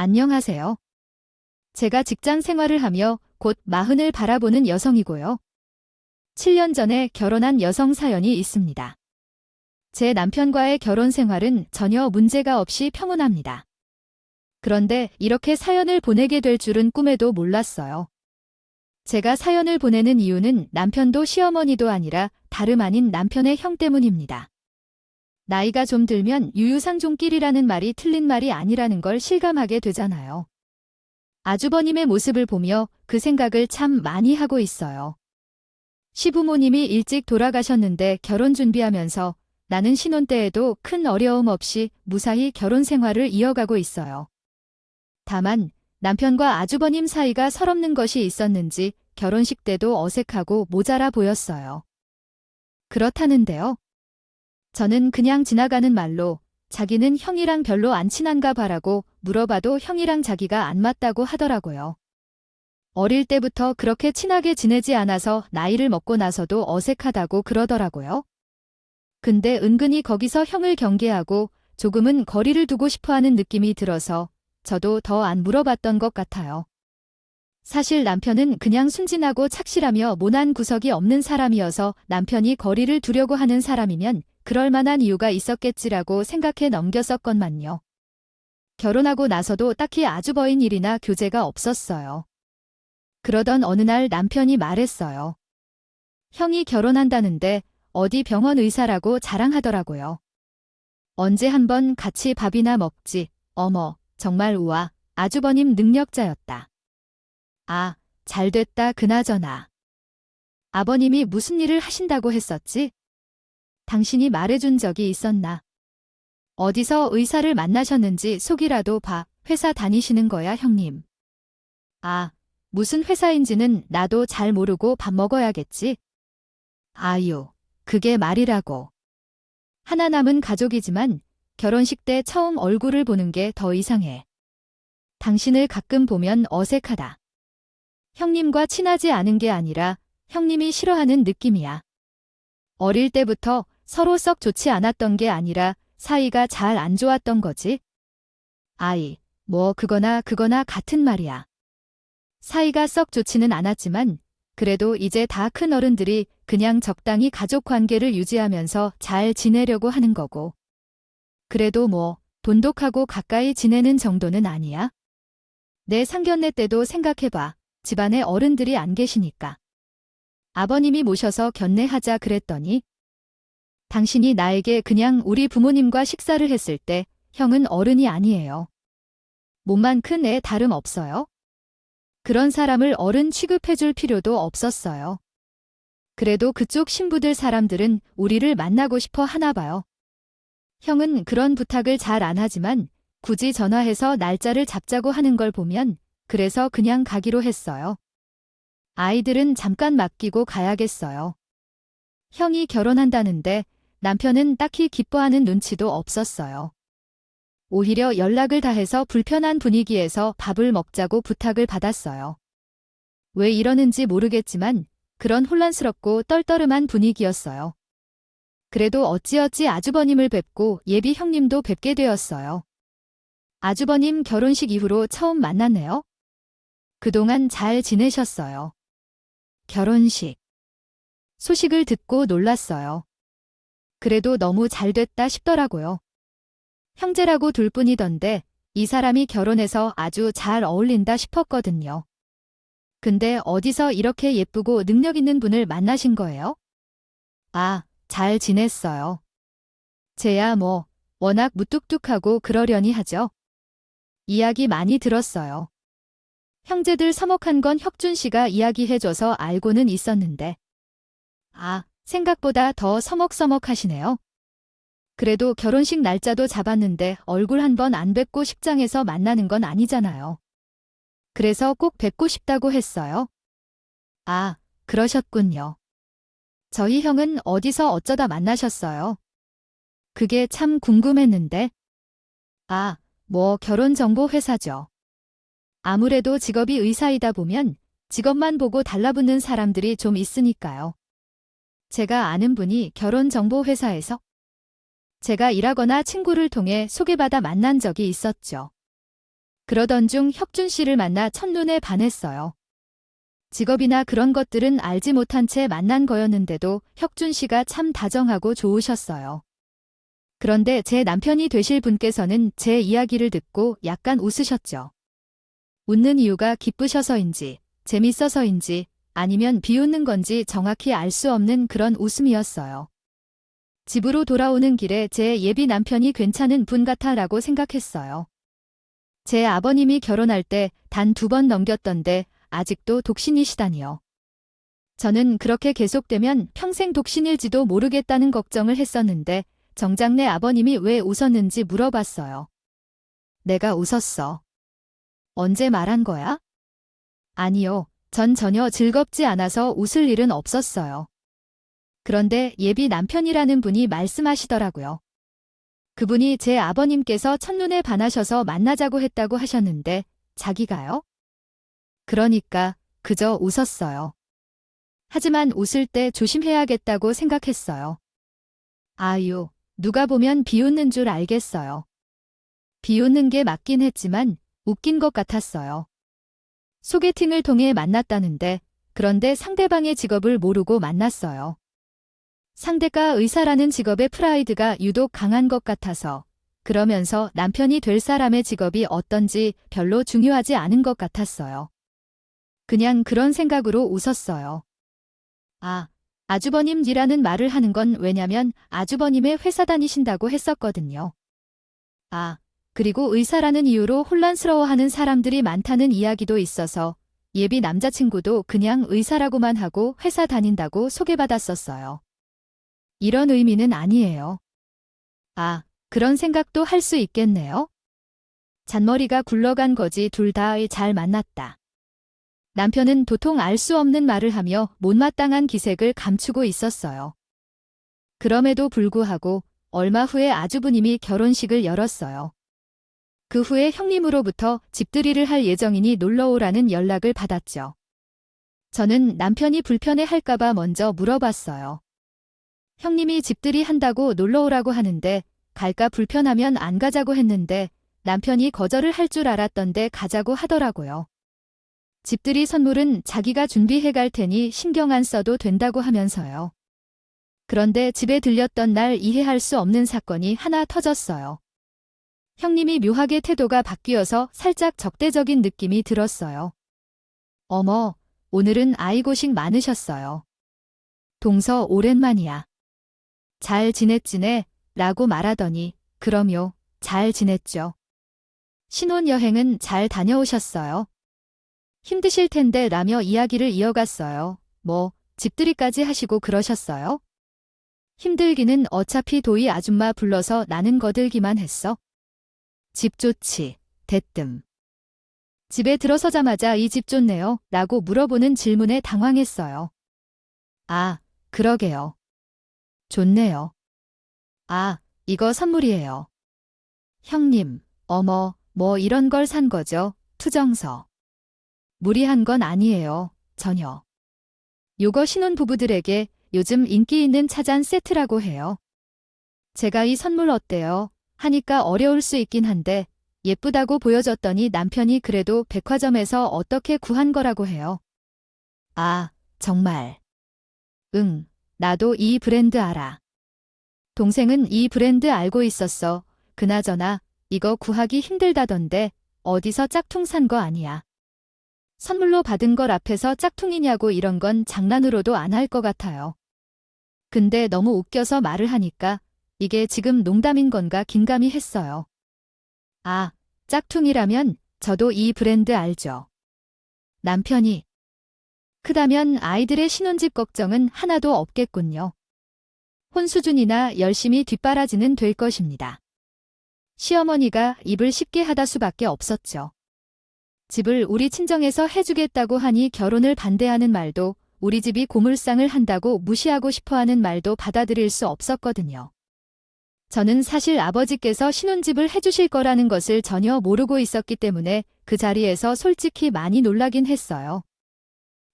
안녕하세요. 제가 직장 생활을 하며 곧 마흔을 바라보는 여성이고요. 7년 전에 결혼한 여성 사연이 있습니다. 제 남편과의 결혼 생활은 전혀 문제가 없이 평온합니다. 그런데 이렇게 사연을 보내게 될 줄은 꿈에도 몰랐어요. 제가 사연을 보내는 이유는 남편도 시어머니도 아니라 다름 아닌 남편의 형 때문입니다. 나이가 좀 들면 유유상종끼리라는 말이 틀린 말이 아니라는 걸 실감하게 되잖아요. 아주버님의 모습을 보며 그 생각을 참 많이 하고 있어요. 시부모님이 일찍 돌아가셨는데 결혼 준비하면서 나는 신혼 때에도 큰 어려움 없이 무사히 결혼 생활을 이어가고 있어요. 다만 남편과 아주버님 사이가 설없는 것이 있었는지 결혼식 때도 어색하고 모자라 보였어요. 그렇다는데요. 저는 그냥 지나가는 말로 자기는 형이랑 별로 안 친한가 봐라고 물어봐도 형이랑 자기가 안 맞다고 하더라고요. 어릴 때부터 그렇게 친하게 지내지 않아서 나이를 먹고 나서도 어색하다고 그러더라고요. 근데 은근히 거기서 형을 경계하고 조금은 거리를 두고 싶어하는 느낌이 들어서 저도 더 안 물어봤던 것 같아요. 사실 남편은 그냥 순진하고 착실하며 모난 구석이 없는 사람이어서 남편이 거리를 두려고 하는 사람이면 그럴 만한 이유가 있었겠지라고 생각해 넘겼었건만요. 결혼하고 나서도 딱히 아주버인 일이나 교제가 없었어요. 그러던 어느 날 남편이 말했어요. 형이 결혼한다는데 어디 병원 의사라고 자랑하더라고요. 언제 한번 같이 밥이나 먹지. 어머, 정말 우와, 아주버님 능력자였다. 아, 잘됐다 그나저나. 아버님이 무슨 일을 하신다고 했었지? 당신이 말해준 적이 있었나? 어디서 의사를 만나셨는지 속이라도 봐. 회사 다니시는 거야, 형님. 아, 무슨 회사인지는 나도 잘 모르고 밥 먹어야겠지? 아유, 그게 말이라고. 하나 남은 가족이지만 결혼식 때 처음 얼굴을 보는 게 더 이상해. 당신을 가끔 보면 어색하다. 형님과 친하지 않은 게 아니라 형님이 싫어하는 느낌이야. 어릴 때부터 서로 썩 좋지 않았던 게 아니라 사이가 잘 안 좋았던 거지. 아이, 뭐 그거나 같은 말이야. 사이가 썩 좋지는 않았지만 그래도 이제 다 큰 어른들이 그냥 적당히 가족 관계를 유지하면서 잘 지내려고 하는 거고. 그래도 뭐 돈독하고 가까이 지내는 정도는 아니야. 내 상견례 때도 생각해봐. 집안에 어른들이 안 계시니까. 아버님이 모셔서 견례하자 그랬더니 당신이 나에게 그냥 우리 부모님과 식사를 했을 때 형은 어른이 아니에요. 몸만 큰 애 다름 없어요. 그런 사람을 어른 취급해줄 필요도 없었어요. 그래도 그쪽 신부들 사람들은 우리를 만나고 싶어 하나 봐요. 형은 그런 부탁을 잘 안 하지만 굳이 전화해서 날짜를 잡자고 하는 걸 보면 그래서 그냥 가기로 했어요. 아이들은 잠깐 맡기고 가야겠어요. 형이 결혼한다는데 남편은 딱히 기뻐하는 눈치도 없었어요. 오히려 연락을 다 해서 불편한 분위기에서 밥을 먹자고 부탁을 받았어요. 왜 이러는지 모르겠지만 그런 혼란스럽고 떨떠름한 분위기였어요. 그래도 어찌어찌 아주버님을 뵙고 예비 형님도 뵙게 되었어요. 아주버님 결혼식 이후로 처음 만났네요. 그동안 잘 지내셨어요. 결혼식. 소식을 듣고 놀랐어요. 그래도 너무 잘 됐다 싶더라고요. 형제라고 둘 뿐이던데 이 사람이 결혼해서 아주 잘 어울린다 싶었거든요. 근데 어디서 이렇게 예쁘고 능력 있는 분을 만나신 거예요? 아, 잘 지냈어요. 쟤야 뭐 워낙 무뚝뚝하고 그러려니 하죠. 이야기 많이 들었어요. 형제들 서먹한 건 혁준 씨가 이야기해줘서 알고는 있었는데. 아, 생각보다 더 서먹서먹하시네요. 그래도 결혼식 날짜도 잡았는데 얼굴 한 번 안 뵙고 식장에서 만나는 건 아니잖아요. 그래서 꼭 뵙고 싶다고 했어요. 아, 그러셨군요. 저희 형은 어디서 어쩌다 만나셨어요? 그게 참 궁금했는데. 아, 뭐 결혼정보회사죠. 아무래도 직업이 의사이다 보면 직업만 보고 달라붙는 사람들이 좀 있으니까요. 제가 아는 분이 결혼정보회사에서 제가 일하거나 친구를 통해 소개받아 만난 적이 있었죠. 그러던 중 혁준 씨를 만나 첫눈에 반했어요. 직업이나 그런 것들은 알지 못한 채 만난 거였는데도 혁준 씨가 참 다정하고 좋으셨어요. 그런데 제 남편이 되실 분께서는 제 이야기를 듣고 약간 웃으셨죠. 웃는 이유가 기쁘셔서인지, 재밌어서인지, 아니면 비웃는 건지 정확히 알 수 없는 그런 웃음이었어요. 집으로 돌아오는 길에 제 예비 남편이 괜찮은 분 같아라고 생각했어요. 제 아버님이 결혼할 때 단 2번 넘겼던데 아직도 독신이시다니요. 저는 그렇게 계속되면 평생 독신일지도 모르겠다는 걱정을 했었는데 정작 내 아버님이 왜 웃었는지 물어봤어요. 내가 웃었어. 언제 말한 거야? 아니요. 전 전혀 즐겁지 않아서 웃을 일은 없었어요. 그런데 예비 남편이라는 분이 말씀하시더라고요. 그분이 제 아버님께서 첫눈에 반하셔서 만나자고 했다고 하셨는데 자기가요? 그러니까 그저 웃었어요. 하지만 웃을 때 조심해야겠다고 생각했어요. 아유, 누가 보면 비웃는 줄 알겠어요. 비웃는 게 맞긴 했지만 웃긴 것 같았어요. 소개팅을 통해 만났다는데 그런데 상대방의 직업을 모르고 만났어요. 상대가 의사라는 직업의 프라이드가 유독 강한 것 같아서 그러면서 남편이 될 사람의 직업이 어떤지 별로 중요하지 않은 것 같았어요. 그냥 그런 생각으로 웃었어요. 아, 아주버님이라는 말을 하는 건 왜냐면 아주버님의 회사 다니신다고 했었거든요. 아, 그리고 의사라는 이유로 혼란스러워하는 사람들이 많다는 이야기도 있어서 예비 남자친구도 그냥 의사라고만 하고 회사 다닌다고 소개받았었어요. 이런 의미는 아니에요. 아, 그런 생각도 할 수 있겠네요. 잔머리가 굴러간 거지 둘 다 잘 만났다. 남편은 도통 알 수 없는 말을 하며 못마땅한 기색을 감추고 있었어요. 그럼에도 불구하고 얼마 후에 아주부님이 결혼식을 열었어요. 그 후에 형님으로부터 집들이를 할 예정이니 놀러오라는 연락을 받았죠. 저는 남편이 불편해할까봐 먼저 물어봤어요. 형님이 집들이 한다고 놀러오라고 하는데 갈까 불편하면 안 가자고 했는데 남편이 거절을 할 줄 알았던데 가자고 하더라고요. 집들이 선물은 자기가 준비해 갈 테니 신경 안 써도 된다고 하면서요. 그런데 집에 들렸던 날 이해할 수 없는 사건이 하나 터졌어요. 형님이 묘하게 태도가 바뀌어서 살짝 적대적인 느낌이 들었어요. 어머, 오늘은 아이 고식 많으셨어요. 동서 오랜만이야. 잘 지냈지네? 라고 말하더니 그럼요, 잘 지냈죠. 신혼여행은 잘 다녀오셨어요? 힘드실 텐데 라며 이야기를 이어갔어요. 뭐, 집들이까지 하시고 그러셨어요? 힘들기는 어차피 도희 아줌마 불러서 나는 거들기만 했어. 집 좋지, 대뜸. 집에 들어서자마자 이 집 좋네요. 라고 물어보는 질문에 당황했어요. 아, 그러게요. 좋네요. 아, 이거 선물이에요. 형님, 어머, 뭐 이런 걸 산 거죠? 투정서. 무리한 건 아니에요. 전혀. 요거 신혼부부들에게 요즘 인기 있는 차잔 세트라고 해요. 제가 이 선물 어때요? 하니까 어려울 수 있긴 한데 예쁘다고 보여줬더니 남편이 그래도 백화점에서 어떻게 구한 거라고 해요. 아, 정말. 응, 나도 이 브랜드 알아. 동생은 이 브랜드 알고 있었어. 그나저나 이거 구하기 힘들다던데 어디서 짝퉁 산 거 아니야. 선물로 받은 걸 앞에서 짝퉁이냐고 이런 건 장난으로도 안 할 것 같아요. 근데 너무 웃겨서 말을 하니까 이게 지금 농담인 건가 긴가미 했어요. 아, 짝퉁이라면 저도 이 브랜드 알죠. 남편이. 크다면 아이들의 신혼집 걱정은 하나도 없겠군요. 혼 수준이나 열심히 뒷바라지는 될 것입니다. 시어머니가 입을 쉽게 하다 수밖에 없었죠. 집을 우리 친정에서 해주겠다고 하니 결혼을 반대하는 말도 우리 집이 고물상을 한다고 무시하고 싶어하는 말도 받아들일 수 없었거든요. 저는 사실 아버지께서 신혼집을 해주실 거라는 것을 전혀 모르고 있었기 때문에 그 자리에서 솔직히 많이 놀라긴 했어요.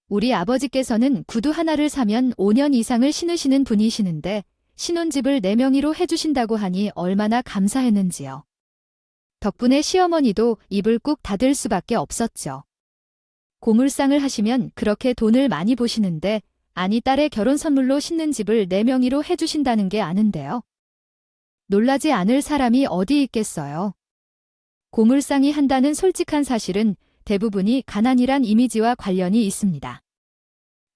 우리 아버지께서는 구두 하나를 사면 5년 이상을 신으시는 분이시는데 신혼집을 내 명의로 해주신다고 하니 얼마나 감사했는지요. 덕분에 시어머니도 입을 꾹 닫을 수밖에 없었죠. 고물상을 하시면 그렇게 돈을 많이 보시는데 아니 딸의 결혼 선물로 신는 집을 내 명의로 해주신다는 게 아는데요. 놀라지 않을 사람이 어디 있겠어요. 고물상이 한다는 솔직한 사실은 대부분이 가난이란 이미지와 관련이 있습니다.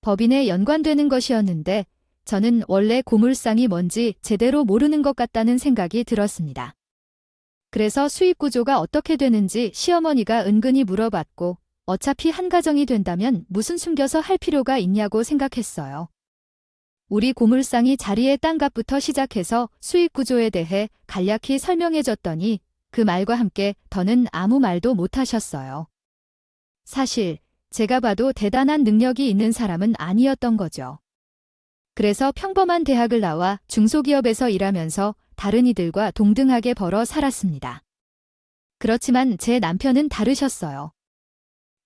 법인에 연관되는 것이었는데 저는 원래 고물상이 뭔지 제대로 모르는 것 같다는 생각이 들었습니다. 그래서 수입 구조가 어떻게 되는지 시어머니가 은근히 물어봤고 어차피 한 가정이 된다면 무슨 숨겨서 할 필요가 있냐고 생각했어요. 우리 고물상이 자리의 땅값부터 시작해서 수입 구조에 대해 간략히 설명해줬더니 그 말과 함께 더는 아무 말도 못하셨어요. 사실 제가 봐도 대단한 능력이 있는 사람은 아니었던 거죠. 그래서 평범한 대학을 나와 중소기업에서 일하면서 다른 이들과 동등하게 벌어 살았습니다. 그렇지만 제 남편은 다르셨어요.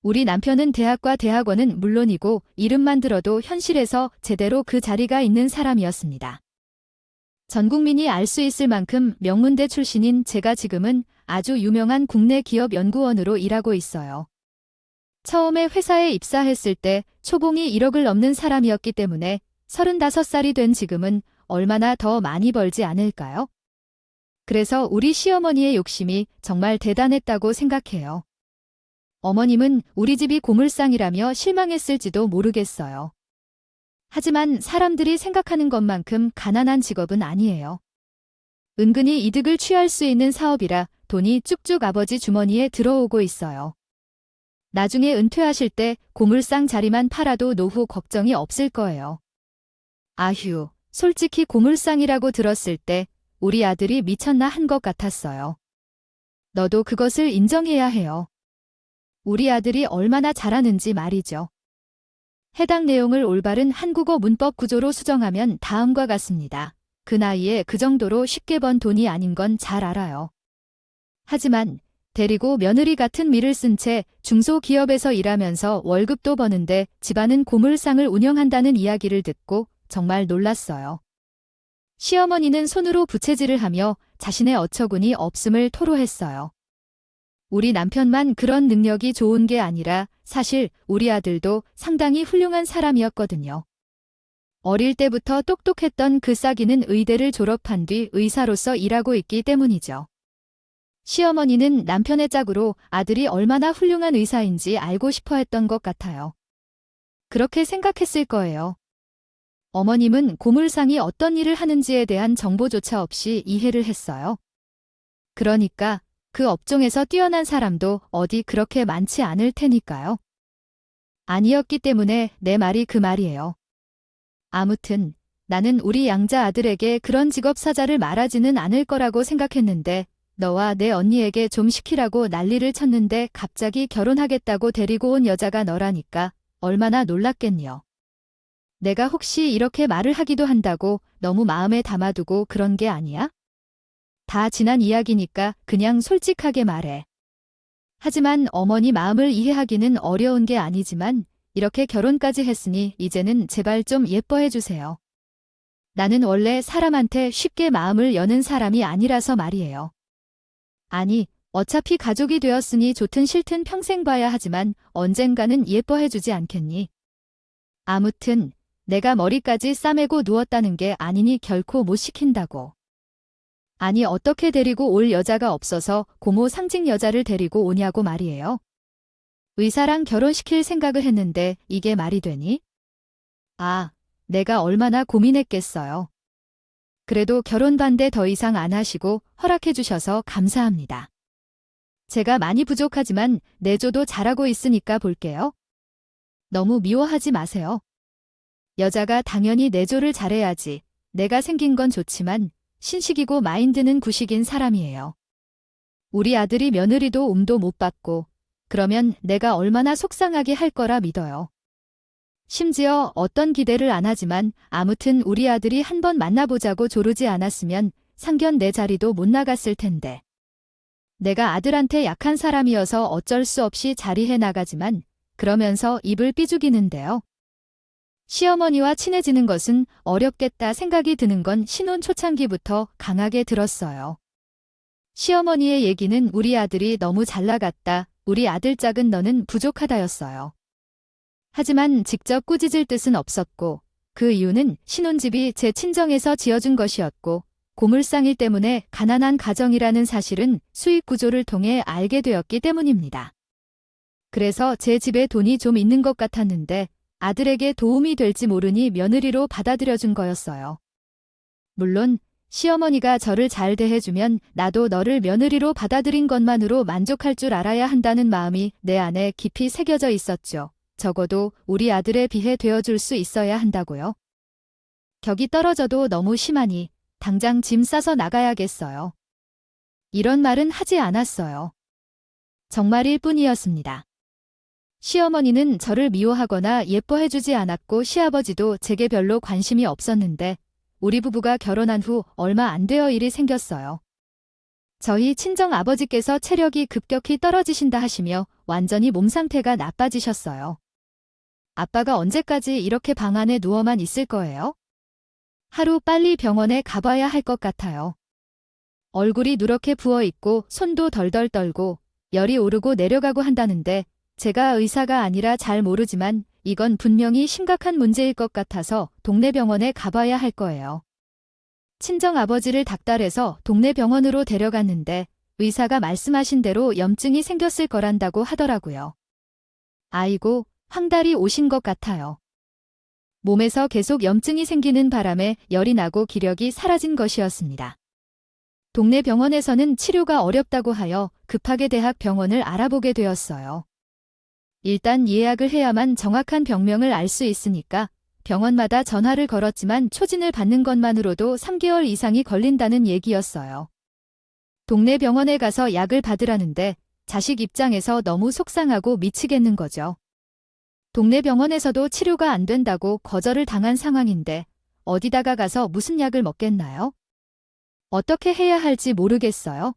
우리 남편은 대학과 대학원은 물론이고 이름만 들어도 현실에서 제대로 그 자리가 있는 사람이었습니다. 전 국민이 알 수 있을 만큼 명문대 출신인 제가 지금은 아주 유명한 국내 기업 연구원으로 일하고 있어요. 처음에 회사에 입사했을 때 초봉이 1억을 넘는 사람이었기 때문에 35살이 된 지금은 얼마나 더 많이 벌지 않을까요? 그래서 우리 시어머니의 욕심이 정말 대단했다고 생각해요. 어머님은 우리 집이 고물상이라며 실망했을지도 모르겠어요. 하지만 사람들이 생각하는 것만큼 가난한 직업은 아니에요. 은근히 이득을 취할 수 있는 사업이라 돈이 쭉쭉 아버지 주머니에 들어오고 있어요. 나중에 은퇴하실 때 고물상 자리만 팔아도 노후 걱정이 없을 거예요. 아휴, 솔직히 고물상이라고 들었을 때 우리 아들이 미쳤나 한 것 같았어요. 너도 그것을 인정해야 해요. 우리 아들이 얼마나 잘하는지 말이죠. 해당 내용을 올바른 한국어 문법 구조로 수정하면 다음과 같습니다. 그 나이에 그 정도로 쉽게 번 돈이 아닌 건 잘 알아요. 하지만 데리고 며느리 같은 미를 쓴 채 중소기업에서 일하면서 월급도 버는데 집안은 고물상을 운영한다는 이야기를 듣고 정말 놀랐어요. 시어머니는 손으로 부채질을 하며 자신의 어처구니 없음을 토로했어요. 우리 남편만 그런 능력이 좋은 게 아니라 사실 우리 아들도 상당히 훌륭한 사람이었거든요. 어릴 때부터 똑똑했던 그 싹이는 의대를 졸업한 뒤 의사로서 일하고 있기 때문이죠. 시어머니는 남편의 짝으로 아들이 얼마나 훌륭한 의사인지 알고 싶어 했던 것 같아요. 그렇게 생각했을 거예요. 어머님은 고물상이 어떤 일을 하는지에 대한 정보조차 없이 이해를 했어요. 그러니까 그 업종에서 뛰어난 사람도 어디 그렇게 많지 않을 테니까요. 아니었기 때문에 내 말이 그 말이에요. 아무튼 나는 우리 양자 아들에게 그런 직업 사자를 말하지는 않을 거라고 생각했는데 너와 내 언니에게 좀 시키라고 난리를 쳤는데 갑자기 결혼하겠다고 데리고 온 여자가 너라니까 얼마나 놀랐겠니요. 내가 혹시 이렇게 말을 하기도 한다고 너무 마음에 담아두고 그런 게 아니야? 다 지난 이야기니까 그냥 솔직하게 말해. 하지만 어머니 마음을 이해하기는 어려운 게 아니지만 이렇게 결혼까지 했으니 이제는 제발 좀 예뻐해 주세요. 나는 원래 사람한테 쉽게 마음을 여는 사람이 아니라서 말이에요. 아니, 어차피 가족이 되었으니 좋든 싫든 평생 봐야 하지만 언젠가는 예뻐해 주지 않겠니? 아무튼 내가 머리까지 싸매고 누웠다는 게 아니니 결코 못 시킨다고. 아니 어떻게 데리고 올 여자가 없어서 고모 상직 여자를 데리고 오냐고 말이에요. 의사랑 결혼시킬 생각을 했는데 이게 말이 되니? 아, 내가 얼마나 고민했겠어요. 그래도 결혼 반대 더 이상 안 하시고 허락해 주셔서 감사합니다. 제가 많이 부족하지만 내조도 잘하고 있으니까 볼게요. 너무 미워하지 마세요. 여자가 당연히 내조를 잘해야지. 내가 생긴 건 좋지만 신식이고 마인드는 구식인 사람이에요. 우리 아들이 며느리도 못 받고 그러면 내가 얼마나 속상하게 할 거라 믿어요. 심지어 어떤 기대를 안 하지만 아무튼 우리 아들이 한번 만나보자고 조르지 않았으면 상견 내 자리도 못 나갔을 텐데. 내가 아들한테 약한 사람이어서 어쩔 수 없이 자리해 나가지만 그러면서 입을 삐죽이는데요. 시어머니와 친해지는 것은 어렵겠다 생각이 드는 건 신혼 초창기부터 강하게 들었어요. 시어머니의 얘기는 우리 아들이 너무 잘 나갔다, 우리 아들 짝은 너는 부족하다였어요. 하지만 직접 꾸짖을 뜻은 없었고 그 이유는 신혼집이 제 친정에서 지어준 것이었고 고물상일 때문에 가난한 가정이라는 사실은 수익 구조를 통해 알게 되었기 때문입니다. 그래서 제 집에 돈이 좀 있는 것 같았는데 아들에게 도움이 될지 모르니 며느리로 받아들여준 거였어요. 물론 시어머니가 저를 잘 대해주면 나도 너를 며느리로 받아들인 것만으로 만족할 줄 알아야 한다는 마음이 내 안에 깊이 새겨져 있었죠. 적어도 우리 아들에 비해 되어줄 수 있어야 한다고요. 격이 떨어져도 너무 심하니 당장 짐 싸서 나가야겠어요. 이런 말은 하지 않았어요. 정말일 뿐이었습니다. 시어머니는 저를 미워하거나 예뻐해주지 않았고 시아버지도 제게 별로 관심이 없었는데 우리 부부가 결혼한 후 얼마 안 되어 일이 생겼어요. 저희 친정아버지께서 체력이 급격히 떨어지신다 하시며 완전히 몸 상태가 나빠지셨어요. 아빠가 언제까지 이렇게 방 안에 누워만 있을 거예요? 하루 빨리 병원에 가봐야 할 것 같아요. 얼굴이 누렇게 부어있고 손도 덜덜 떨고 열이 오르고 내려가고 한다는데 제가 의사가 아니라 잘 모르지만 이건 분명히 심각한 문제일 것 같아서 동네 병원에 가봐야 할 거예요. 친정아버지를 닥달해서 동네 병원으로 데려갔는데 의사가 말씀하신 대로 염증이 생겼을 거란다고 하더라고요. 아이고, 황달이 오신 것 같아요. 몸에서 계속 염증이 생기는 바람에 열이 나고 기력이 사라진 것이었습니다. 동네 병원에서는 치료가 어렵다고 하여 급하게 대학병원을 알아보게 되었어요. 일단 예약을 해야만 정확한 병명을 알 수 있으니까 병원마다 전화를 걸었지만 초진을 받는 것만으로도 3개월 이상이 걸린다는 얘기였어요. 동네 병원에 가서 약을 받으라는데 자식 입장에서 너무 속상하고 미치겠는 거죠. 동네 병원에서도 치료가 안 된다고 거절을 당한 상황인데 어디다가 가서 무슨 약을 먹겠나요? 어떻게 해야 할지 모르겠어요.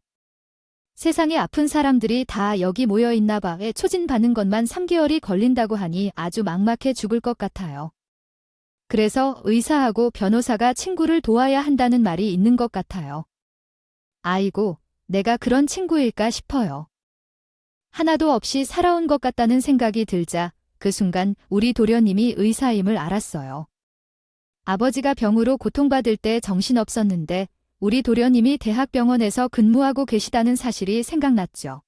세상에 아픈 사람들이 다 여기 모여 있나 봐에 초진받는 것만 3개월이 걸린다고 하니 아주 막막해 죽을 것 같아요. 그래서 의사하고 변호사가 친구를 도와야 한다는 말이 있는 것 같아요. 아이고, 내가 그런 친구일까 싶어요. 하나도 없이 살아온 것 같다는 생각이 들자 그 순간 우리 도련님이 의사임을 알았어요. 아버지가 병으로 고통받을 때 정신없었는데 우리 도련님이 대학병원에서 근무하고 계시다는 사실이 생각났죠.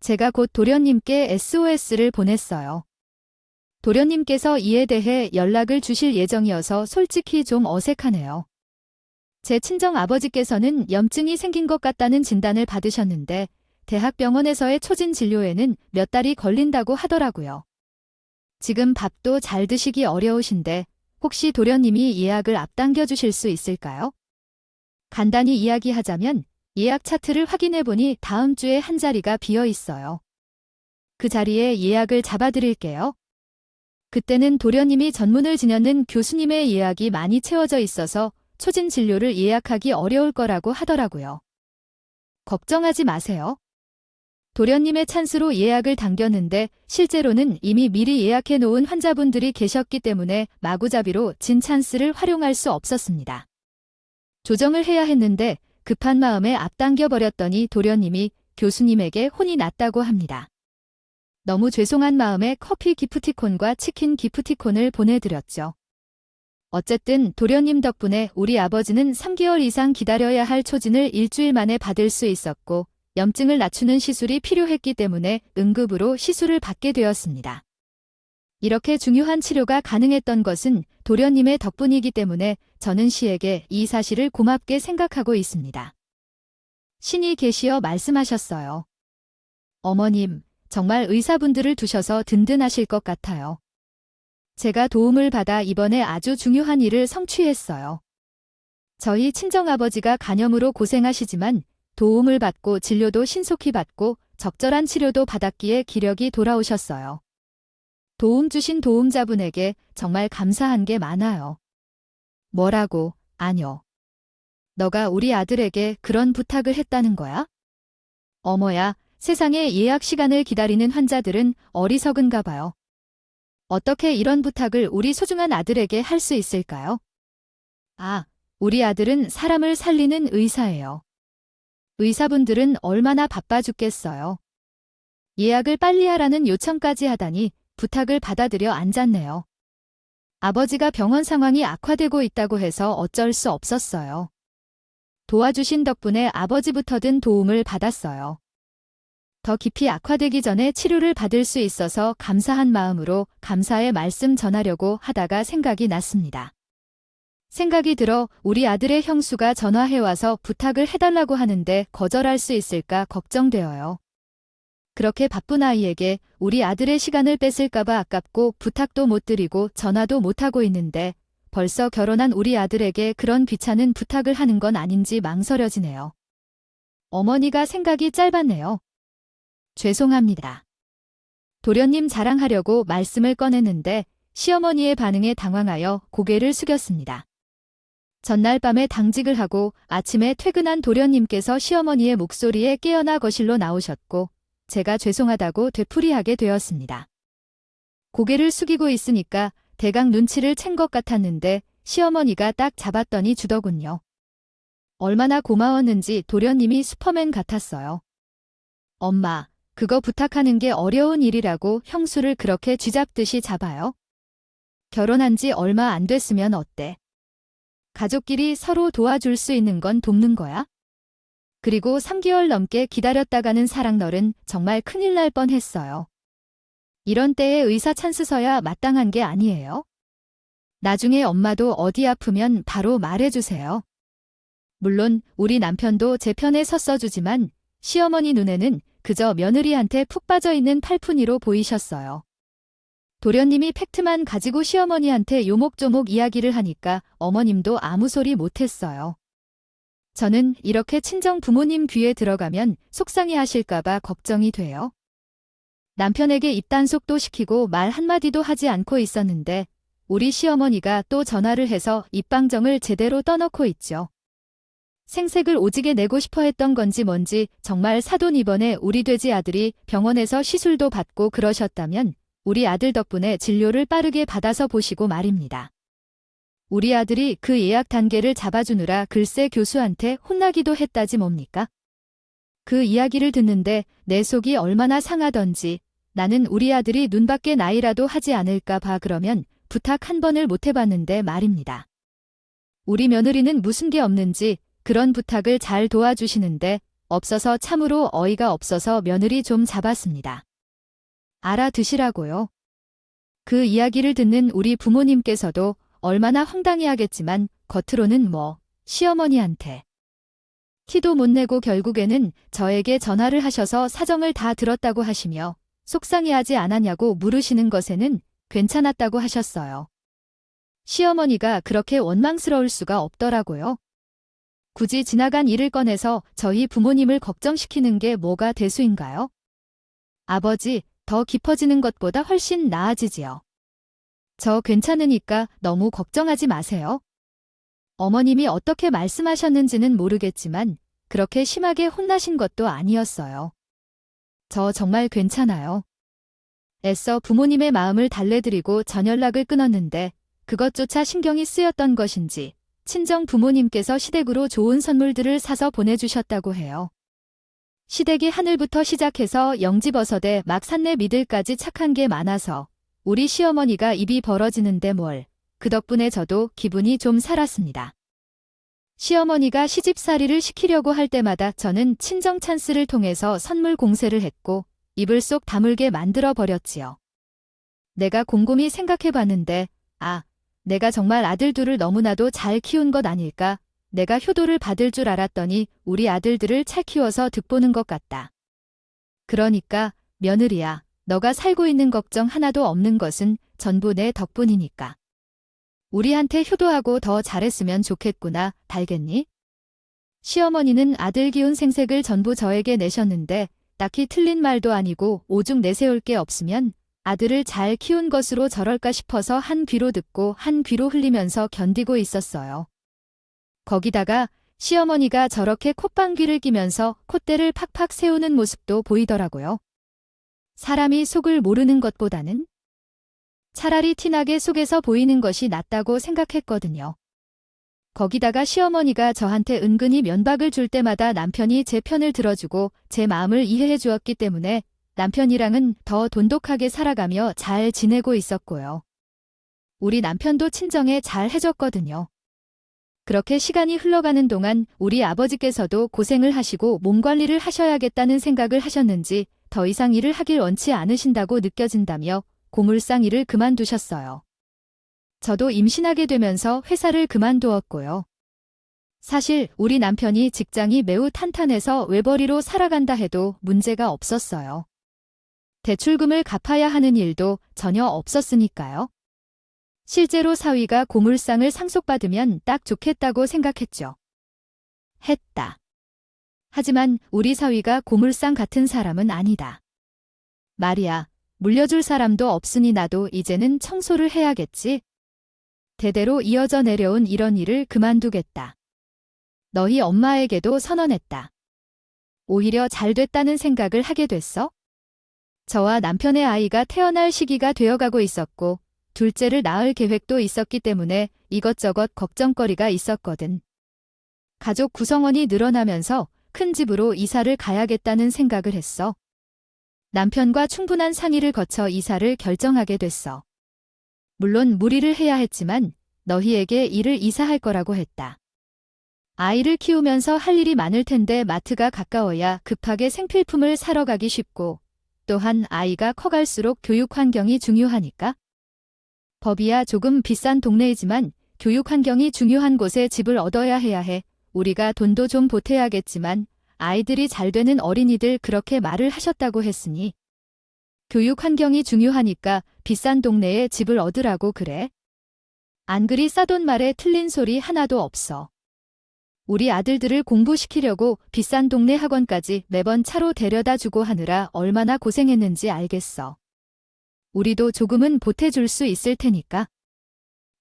제가 곧 도련님께 SOS를 보냈어요. 도련님께서 이에 대해 연락을 주실 예정이어서 솔직히 좀 어색하네요. 제 친정아버지께서는 염증이 생긴 것 같다는 진단을 받으셨는데 대학병원에서의 초진 진료에는 몇 달이 걸린다고 하더라고요. 지금 밥도 잘 드시기 어려우신데 혹시 도련님이 예약을 앞당겨 주실 수 있을까요? 간단히 이야기하자면 예약 차트를 확인해보니 다음 주에 한 자리가 비어 있어요. 그 자리에 예약을 잡아드릴게요. 그때는 도련님이 전문을 지녔는 교수님의 예약이 많이 채워져 있어서 초진 진료를 예약하기 어려울 거라고 하더라고요. 걱정하지 마세요. 도련님의 찬스로 예약을 당겼는데 실제로는 이미 미리 예약해 놓은 환자분들이 계셨기 때문에 마구잡이로 진 찬스를 활용할 수 없었습니다. 조정을 해야 했는데 급한 마음에 앞당겨 버렸더니 도련님이 교수님에게 혼이 났다고 합니다. 너무 죄송한 마음에 커피 기프티콘과 치킨 기프티콘을 보내드렸죠. 어쨌든 도련님 덕분에 우리 아버지는 3개월 이상 기다려야 할 초진을 일주일 만에 받을 수 있었고 염증을 낮추는 시술이 필요했기 때문에 응급으로 시술을 받게 되었습니다. 이렇게 중요한 치료가 가능했던 것은 도련님의 덕분이기 때문에 저는 시에게 이 사실을 고맙게 생각하고 있습니다. 신이 계시어 말씀하셨어요. 어머님, 정말 의사분들을 두셔서 든든하실 것 같아요. 제가 도움을 받아 이번에 아주 중요한 일을 성취했어요. 저희 친정아버지가 간염으로 고생하시지만 도움을 받고 진료도 신속히 받고 적절한 치료도 받았기에 기력이 돌아오셨어요. 도움 주신 도움자분에게 정말 감사한 게 많아요. 뭐라고? 아뇨. 너가 우리 아들에게 그런 부탁을 했다는 거야? 어머야, 세상에 예약 시간을 기다리는 환자들은 어리석은가 봐요. 어떻게 이런 부탁을 우리 소중한 아들에게 할 수 있을까요? 아, 우리 아들은 사람을 살리는 의사예요. 의사분들은 얼마나 바빠 죽겠어요. 예약을 빨리 하라는 요청까지 하다니 부탁을 받아들여 앉았네요. 아버지가 병원 상황이 악화되고 있다고 해서 어쩔 수 없었어요. 도와주신 덕분에 아버지부터든 도움을 받았어요. 더 깊이 악화되기 전에 치료를 받을 수 있어서 감사한 마음으로 감사의 말씀 전하려고 하다가 생각이 났습니다. 생각이 들어 우리 아들의 형수가 전화해와서 부탁을 해달라고 하는데 거절할 수 있을까 걱정되어요. 그렇게 바쁜 아이에게 우리 아들의 시간을 뺏을까봐 아깝고 부탁도 못 드리고 전화도 못하고 있는데 벌써 결혼한 우리 아들에게 그런 귀찮은 부탁을 하는 건 아닌지 망설여지네요. 어머니가 생각이 짧았네요. 죄송합니다. 도련님 자랑하려고 말씀을 꺼냈는데 시어머니의 반응에 당황하여 고개를 숙였습니다. 전날 밤에 당직을 하고 아침에 퇴근한 도련님께서 시어머니의 목소리에 깨어나 거실로 나오셨고 제가 죄송하다고 되풀이하게 되었습니다. 고개를 숙이고 있으니까 대강 눈치를 챈 것 같았는데 시어머니가 딱 잡았더니 주더군요. 얼마나 고마웠는지 도련님이 슈퍼맨 같았어요. 엄마, 그거 부탁하는 게 어려운 일이라고 형수를 그렇게 쥐잡듯이 잡아요? 결혼한 지 얼마 안 됐으면 어때? 가족끼리 서로 도와줄 수 있는 건 돕는 거야? 그리고 3개월 넘게 기다렸다가는 사랑널은 정말 큰일 날 뻔했어요. 이런 때에 의사 찬스 서야 마땅한 게 아니에요? 나중에 엄마도 어디 아프면 바로 말해주세요. 물론 우리 남편도 제 편에 섰어주지만 시어머니 눈에는 그저 며느리한테 푹 빠져있는 팔푼이로 보이셨어요. 도련님이 팩트만 가지고 시어머니한테 요목조목 이야기를 하니까 어머님도 아무 소리 못했어요. 저는 이렇게 친정 부모님 귀에 들어가면 속상해하실까봐 걱정이 돼요. 남편에게 입단속도 시키고 말 한마디도 하지 않고 있었는데 우리 시어머니가 또 전화를 해서 입방정을 제대로 떠넣고 있죠. 생색을 오지게 내고 싶어 했던 건지 뭔지 정말 사돈 이번에 우리 돼지 아들이 병원에서 시술도 받고 그러셨다면 우리 아들 덕분에 진료를 빠르게 받아서 보시고 말입니다. 우리 아들이 그 예약 단계를 잡아주느라 글쎄 교수한테 혼나기도 했다지 뭡니까? 그 이야기를 듣는데 내 속이 얼마나 상하던지 나는 우리 아들이 눈밖에 나이라도 하지 않을까 봐 그러면 부탁 한 번을 못 해봤는데 말입니다. 우리 며느리는 무슨 게 없는지 그런 부탁을 잘 도와주시는데 없어서 참으로 어이가 없어서 며느리 좀 잡았습니다. 알아드시라고요. 그 이야기를 듣는 우리 부모님께서도 얼마나 황당해하겠지만 겉으로는 시어머니한테 티도 못 내고 결국에는 저에게 전화를 하셔서 사정을 다 들었다고 하시며 속상해하지 않았냐고 물으시는 것에는 괜찮았다고 하셨어요. 시어머니가 그렇게 원망스러울 수가 없더라고요. 굳이 지나간 일을 꺼내서 저희 부모님을 걱정시키는 게 뭐가 대수인가요? 아버지, 더 깊어지는 것보다 훨씬 나아지지요. 저 괜찮으니까 너무 걱정하지 마세요. 어머님이 어떻게 말씀하셨는지는 모르겠지만 그렇게 심하게 혼나신 것도 아니었어요. 저 정말 괜찮아요. 애써 부모님의 마음을 달래드리고 전연락을 끊었는데 그것조차 신경이 쓰였던 것인지 친정 부모님께서 시댁으로 좋은 선물들을 사서 보내주셨다고 해요. 시댁이 하늘부터 시작해서 영지버섯에 막 산내 미들까지 착한 게 많아서 우리 시어머니가 입이 벌어지는데 그 덕분에 저도 기분이 좀 살았습니다. 시어머니가 시집살이를 시키려고 할 때마다 저는 친정 찬스를 통해서 선물 공세를 했고 입을 쏙 다물게 만들어 버렸지요. 내가 곰곰이 생각해 봤는데 내가 정말 아들 둘을 너무나도 잘 키운 것 아닐까? 내가 효도를 받을 줄 알았더니 우리 아들들을 잘 키워서 득보는 것 같다. 그러니까 며느리야, 너가 살고 있는 걱정 하나도 없는 것은 전부 내 덕분이니까. 우리한테 효도하고 더 잘했으면 좋겠구나, 달겠니? 시어머니는 아들 기운 생색을 전부 저에게 내셨는데 딱히 틀린 말도 아니고 오죽 내세울 게 없으면 아들을 잘 키운 것으로 저럴까 싶어서 한 귀로 듣고 한 귀로 흘리면서 견디고 있었어요. 거기다가 시어머니가 저렇게 콧방귀를 끼면서 콧대를 팍팍 세우는 모습도 보이더라고요. 사람이 속을 모르는 것보다는 차라리 티나게 속에서 보이는 것이 낫다고 생각했거든요. 거기다가 시어머니가 저한테 은근히 면박을 줄 때마다 남편이 제 편을 들어주고 제 마음을 이해해 주었기 때문에 남편이랑은 더 돈독하게 살아가며 잘 지내고 있었고요. 우리 남편도 친정에 잘 해줬거든요. 그렇게 시간이 흘러가는 동안 우리 아버지께서도 고생을 하시고 몸 관리를 하셔야겠다는 생각을 하셨는지 더 이상 일을 하길 원치 않으신다고 느껴진다며 고물상 일을 그만두셨어요. 저도 임신하게 되면서 회사를 그만두었고요. 사실 우리 남편이 직장이 매우 탄탄해서 외벌이로 살아간다 해도 문제가 없었어요. 대출금을 갚아야 하는 일도 전혀 없었으니까요. 실제로 사위가 고물상을 상속받으면 딱 좋겠다고 생각했죠. 했다. 하지만 우리 사위가 고물상 같은 사람은 아니다. 말이야, 물려줄 사람도 없으니 나도 이제는 청소를 해야겠지. 대대로 이어져 내려온 이런 일을 그만두겠다. 너희 엄마에게도 선언했다. 오히려 잘 됐다는 생각을 하게 됐어? 저와 남편의 아이가 태어날 시기가 되어가고 있었고 둘째를 낳을 계획도 있었기 때문에 이것저것 걱정거리가 있었거든. 가족 구성원이 늘어나면서 큰 집으로 이사를 가야겠다는 생각을 했어. 남편과 충분한 상의를 거쳐 이사를 결정하게 됐어. 물론 무리를 해야 했지만 너희에게 일을 이사할 거라고 했다. 아이를 키우면서 할 일이 많을 텐데 마트가 가까워야 급하게 생필품을 사러 가기 쉽고 또한 아이가 커갈수록 교육 환경이 중요하니까. 법이야 조금 비싼 동네이지만 교육 환경이 중요한 곳에 집을 얻어야 해야 해. 우리가 돈도 좀 보태야겠지만 아이들이 잘 되는 어린이들 그렇게 말을 하셨다고 했으니 교육 환경이 중요하니까 비싼 동네에 집을 얻으라고 그래. 안 그리 싸돈 말에 틀린 소리 하나도 없어. 우리 아들들을 공부시키려고 비싼 동네 학원까지 매번 차로 데려다 주고 하느라 얼마나 고생했는지 알겠어. 우리도 조금은 보태줄 수 있을 테니까.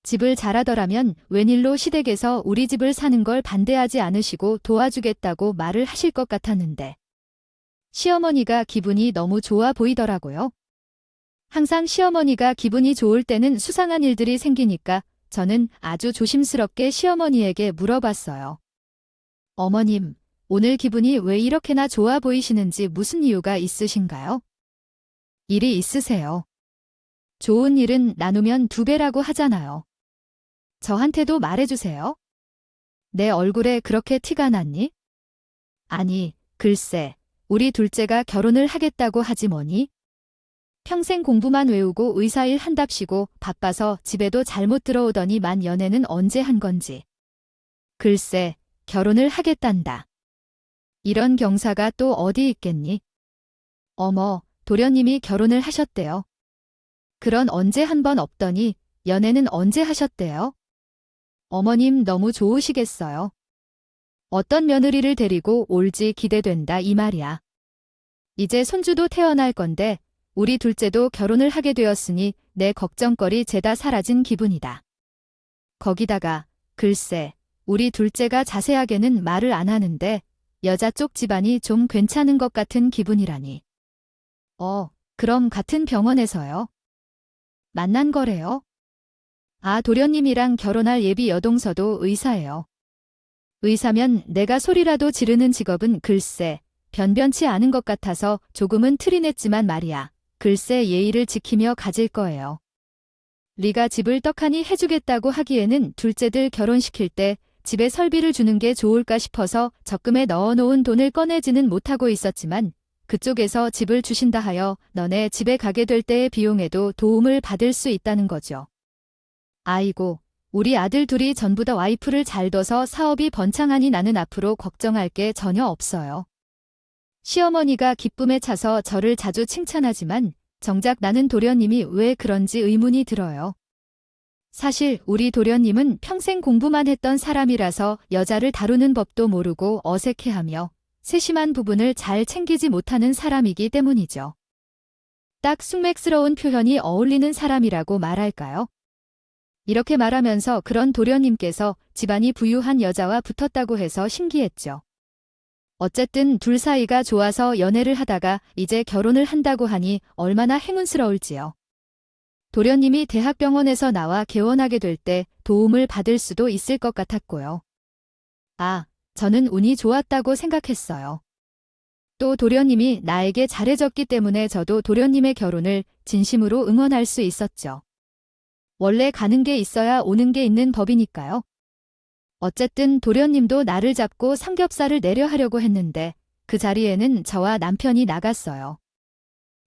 집을 잘하더라면 웬일로 시댁에서 우리 집을 사는 걸 반대하지 않으시고 도와주겠다고 말을 하실 것 같았는데. 시어머니가 기분이 너무 좋아 보이더라고요. 항상 시어머니가 기분이 좋을 때는 수상한 일들이 생기니까 저는 아주 조심스럽게 시어머니에게 물어봤어요. 어머님, 오늘 기분이 왜 이렇게나 좋아 보이시는지 무슨 이유가 있으신가요? 일이 있으세요. 좋은 일은 나누면 2배라고 하잖아요. 저한테도 말해주세요. 내 얼굴에 그렇게 티가 났니? 아니, 글쎄, 우리 둘째가 결혼을 하겠다고 하지 뭐니? 평생 공부만 외우고 의사일 한답시고 바빠서 집에도 잘못 들어오더니 만 연애는 언제 한 건지. 글쎄, 결혼을 하겠단다. 이런 경사가 또 어디 있겠니? 어머, 도련님이 결혼을 하셨대요. 그런 언제 한 번 없더니 연애는 언제 하셨대요? 어머님 너무 좋으시겠어요. 어떤 며느리를 데리고 올지 기대된다 이 말이야. 이제 손주도 태어날 건데 우리 둘째도 결혼을 하게 되었으니 내 걱정거리 죄다 사라진 기분이다. 거기다가 글쎄 우리 둘째가 자세하게는 말을 안 하는데 여자 쪽 집안이 좀 괜찮은 것 같은 기분이라니. 그럼 같은 병원에서요? 만난 거래요? 아, 도련님이랑 결혼할 예비 여동서도 의사예요. 의사면 내가 소리라도 지르는 직업은 글쎄 변변치 않은 것 같아서 조금은 틀이 냈지만 말이야. 글쎄 예의를 지키며 가질 거예요. 네가 집을 떡하니 해주겠다고 하기에는 둘째들 결혼시킬 때 집에 설비를 주는 게 좋을까 싶어서 적금에 넣어놓은 돈을 꺼내지는 못하고 있었지만 그쪽에서 집을 주신다 하여 너네 집에 가게 될 때의 비용에도 도움을 받을 수 있다는 거죠. 아이고, 우리 아들 둘이 전부 다 와이프를 잘 둬서 사업이 번창하니 나는 앞으로 걱정할 게 전혀 없어요. 시어머니가 기쁨에 차서 저를 자주 칭찬하지만 정작 나는 도련님이 왜 그런지 의문이 들어요. 사실 우리 도련님은 평생 공부만 했던 사람이라서 여자를 다루는 법도 모르고 어색해하며 세심한 부분을 잘 챙기지 못하는 사람이기 때문이죠. 딱 숙맥스러운 표현이 어울리는 사람이라고 말할까요? 이렇게 말하면서 그런 도련님께서 집안이 부유한 여자와 붙었다고 해서 신기했죠. 어쨌든 둘 사이가 좋아서 연애를 하다가 이제 결혼을 한다고 하니 얼마나 행운스러울지요. 도련님이 대학병원에서 나와 개원하게 될 때 도움을 받을 수도 있을 것 같았고요. 저는 운이 좋았다고 생각했어요. 또 도련님이 나에게 잘해줬기 때문에 저도 도련님의 결혼을 진심으로 응원할 수 있었죠. 원래 가는 게 있어야 오는 게 있는 법이니까요. 어쨌든 도련님도 나를 잡고 삼겹살을 내려 하려고 했는데 그 자리에는 저와 남편이 나갔어요.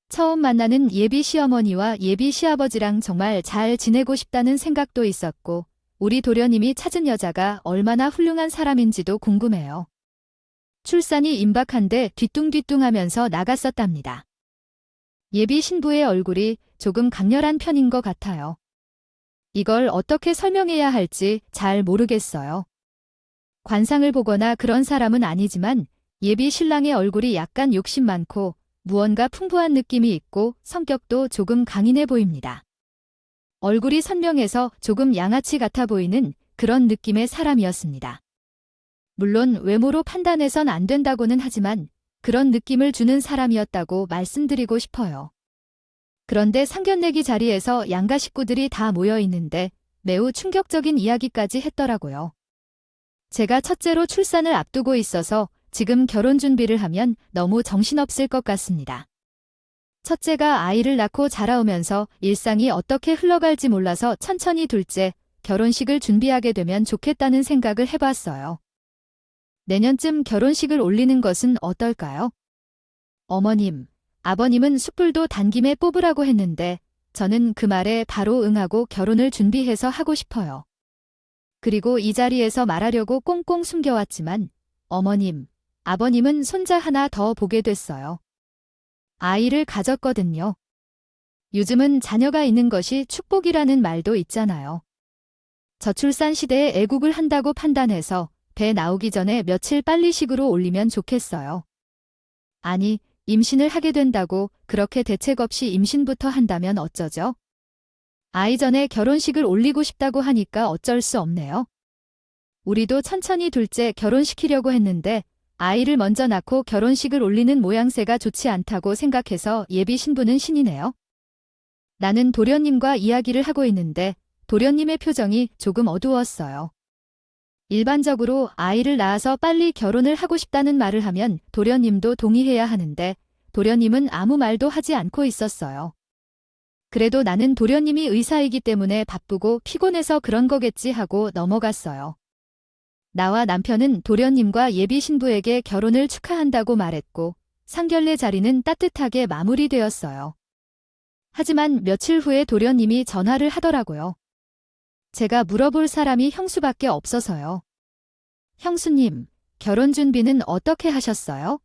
처음 만나는 예비 시어머니와 예비 시아버지랑 정말 잘 지내고 싶다는 생각도 있었고 우리 도련님이 찾은 여자가 얼마나 훌륭한 사람인지도 궁금해요. 출산이 임박한데 뒤뚱뒤뚱하면서 나갔었답니다. 예비 신부의 얼굴이 조금 강렬한 편인 것 같아요. 이걸 어떻게 설명해야 할지 잘 모르겠어요. 관상을 보거나 그런 사람은 아니지만 예비 신랑의 얼굴이 약간 욕심 많고 무언가 풍부한 느낌이 있고 성격도 조금 강인해 보입니다. 얼굴이 선명해서 조금 양아치 같아 보이는 그런 느낌의 사람이었습니다. 물론 외모로 판단해선 안 된다고는 하지만 그런 느낌을 주는 사람이었다고 말씀드리고 싶어요. 그런데 상견례기 자리에서 양가 식구들이 다 모여 있는데 매우 충격적인 이야기까지 했더라고요. 제가 첫째로 출산을 앞두고 있어서 지금 결혼 준비를 하면 너무 정신없을 것 같습니다. 첫째가 아이를 낳고 자라오면서 일상이 어떻게 흘러갈지 몰라서 천천히 둘째, 결혼식을 준비하게 되면 좋겠다는 생각을 해봤어요. 내년쯤 결혼식을 올리는 것은 어떨까요? 어머님, 아버님은 숯불도 단김에 뽑으라고 했는데 저는 그 말에 바로 응하고 결혼을 준비해서 하고 싶어요. 그리고 이 자리에서 말하려고 꽁꽁 숨겨왔지만 어머님, 아버님은 손자 하나 더 보게 됐어요. 아이를 가졌거든요. 요즘은 자녀가 있는 것이 축복이라는 말도 있잖아요. 저출산 시대에 애국을 한다고 판단해서 배 나오기 전에 며칠 빨리 식으로 올리면 좋겠어요. 아니, 임신을 하게 된다고 그렇게 대책 없이 임신부터 한다면 어쩌죠? 아이 전에 결혼식을 올리고 싶다고 하니까 어쩔 수 없네요. 우리도 천천히 둘째 결혼시키려고 했는데 아이를 먼저 낳고 결혼식을 올리는 모양새가 좋지 않다고 생각해서 예비 신부는 신이네요. 나는 도련님과 이야기를 하고 있는데 도련님의 표정이 조금 어두웠어요. 일반적으로 아이를 낳아서 빨리 결혼을 하고 싶다는 말을 하면 도련님도 동의해야 하는데 도련님은 아무 말도 하지 않고 있었어요. 그래도 나는 도련님이 의사이기 때문에 바쁘고 피곤해서 그런 거겠지 하고 넘어갔어요. 나와 남편은 도련님과 예비 신부에게 결혼을 축하한다고 말했고 상견례 자리는 따뜻하게 마무리되었어요. 하지만 며칠 후에 도련님이 전화를 하더라고요. 제가 물어볼 사람이 형수밖에 없어서요. 형수님, 결혼 준비는 어떻게 하셨어요?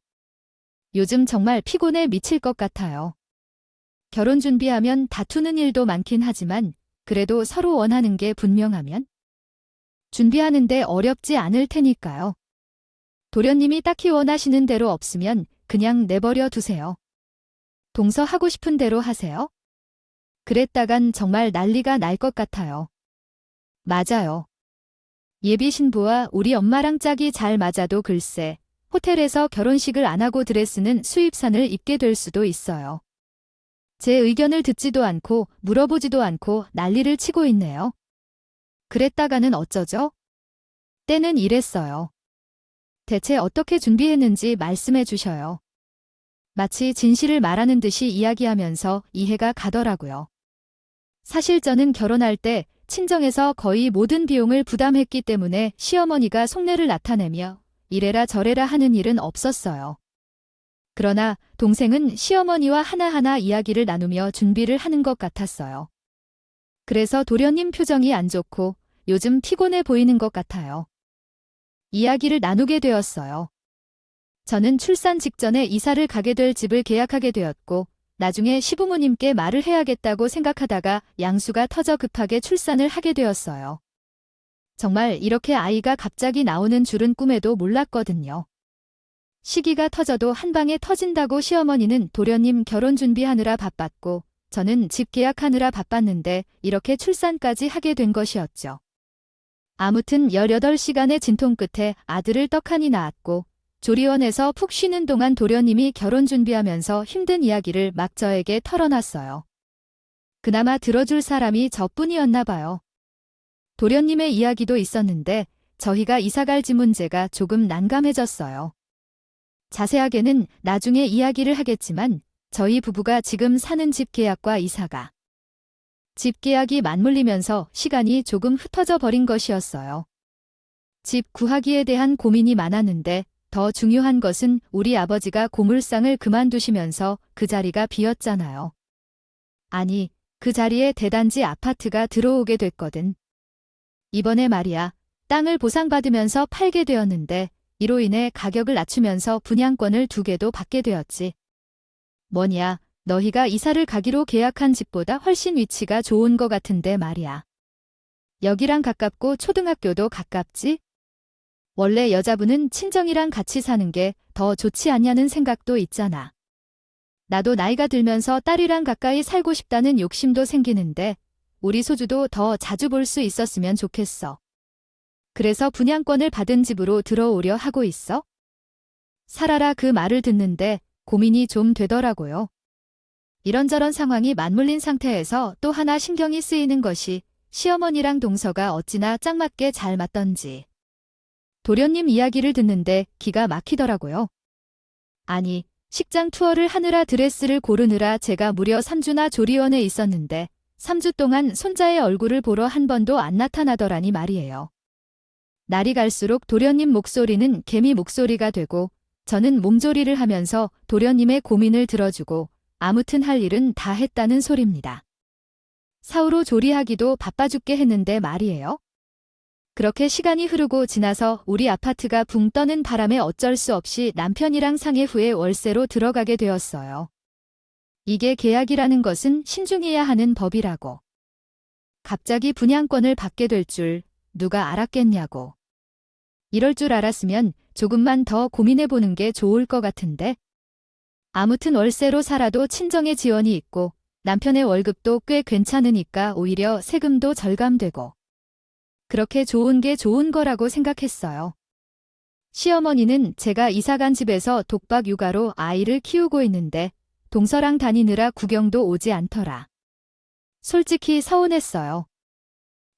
요즘 정말 피곤해 미칠 것 같아요. 결혼 준비하면 다투는 일도 많긴 하지만 그래도 서로 원하는 게 분명하면 준비하는데 어렵지 않을 테니까요. 도련님이 딱히 원하시는 대로 없으면 그냥 내버려 두세요. 동서하고 싶은 대로 하세요. 그랬다간 정말 난리가 날 것 같아요. 맞아요. 예비 신부와 우리 엄마랑 짝이 잘 맞아도 글쎄, 호텔에서 결혼식을 안 하고 드레스는 수입산을 입게 될 수도 있어요. 제 의견을 듣지도 않고 물어보지도 않고 난리를 치고 있네요. 그랬다가는 어쩌죠? 때는 이랬어요. 대체 어떻게 준비했는지 말씀해 주셔요. 마치 진실을 말하는 듯이 이야기하면서 이해가 가더라고요. 사실 저는 결혼할 때 친정에서 거의 모든 비용을 부담했기 때문에 시어머니가 속내를 나타내며 이래라 저래라 하는 일은 없었어요. 그러나 동생은 시어머니와 하나하나 이야기를 나누며 준비를 하는 것 같았어요. 그래서 도련님 표정이 안 좋고 요즘 피곤해 보이는 것 같아요. 이야기를 나누게 되었어요. 저는 출산 직전에 이사를 가게 될 집을 계약하게 되었고 나중에 시부모님께 말을 해야겠다고 생각하다가 양수가 터져 급하게 출산을 하게 되었어요. 정말 이렇게 아이가 갑자기 나오는 줄은 꿈에도 몰랐거든요. 시기가 터져도 한 방에 터진다고 시어머니는 도련님 결혼 준비하느라 바빴고 저는 집 계약하느라 바빴는데 이렇게 출산까지 하게 된 것이었죠. 아무튼 18시간의 진통 끝에 아들을 떡하니 낳았고 조리원에서 푹 쉬는 동안 도련님이 결혼 준비하면서 힘든 이야기를 막 저에게 털어놨어요. 그나마 들어줄 사람이 저뿐이었나 봐요. 도련님의 이야기도 있었는데 저희가 이사갈 집 문제가 조금 난감해졌어요. 자세하게는 나중에 이야기를 하겠지만 저희 부부가 지금 사는 집 계약과 이사가 집 계약이 맞물리면서 시간이 조금 흩어져 버린 것이었어요. 집 구하기에 대한 고민이 많았는데 더 중요한 것은 우리 아버지가 고물상을 그만두시면서 그 자리가 비었잖아요. 아니, 그 자리에 대단지 아파트가 들어오게 됐거든. 이번에 말이야, 땅을 보상받으면서 팔게 되었는데 이로 인해 가격을 낮추면서 분양권을 2개도 받게 되었지. 뭐냐, 너희가 이사를 가기로 계약한 집보다 훨씬 위치가 좋은 것 같은데 말이야. 여기랑 가깝고 초등학교도 가깝지? 원래 여자분은 친정이랑 같이 사는 게 더 좋지 않냐는 생각도 있잖아. 나도 나이가 들면서 딸이랑 가까이 살고 싶다는 욕심도 생기는데 우리 소주도 더 자주 볼 수 있었으면 좋겠어. 그래서 분양권을 받은 집으로 들어오려 하고 있어? 살아라 그 말을 듣는데 고민이 좀 되더라고요. 이런저런 상황이 맞물린 상태에서 또 하나 신경이 쓰이는 것이 시어머니랑 동서가 어찌나 짝맞게 잘 맞던지. 도련님 이야기를 듣는데 기가 막히더라고요. 아니, 식장 투어를 하느라 드레스를 고르느라 제가 무려 3주나 조리원에 있었는데 3주 동안 손자의 얼굴을 보러 한 번도 안 나타나더라니 말이에요. 날이 갈수록 도련님 목소리는 개미 목소리가 되고 저는 몸조리를 하면서 도련님의 고민을 들어주고 아무튼 할 일은 다 했다는 소립니다. 사후로 조리하기도 바빠 죽게 했는데 말이에요. 그렇게 시간이 흐르고 지나서 우리 아파트가 붕 떠는 바람에 어쩔 수 없이 남편이랑 상해 후에 월세로 들어가게 되었어요. 이게 계약이라는 것은 신중해야 하는 법이라고. 갑자기 분양권을 받게 될 줄 누가 알았겠냐고. 이럴 줄 알았으면 조금만 더 고민해보는 게 좋을 것 같은데. 아무튼 월세로 살아도 친정의 지원이 있고 남편의 월급도 꽤 괜찮으니까 오히려 세금도 절감되고. 그렇게 좋은 게 좋은 거라고 생각했어요. 시어머니는 제가 이사간 집에서 독박 육아로 아이를 키우고 있는데 동서랑 다니느라 구경도 오지 않더라. 솔직히 서운했어요.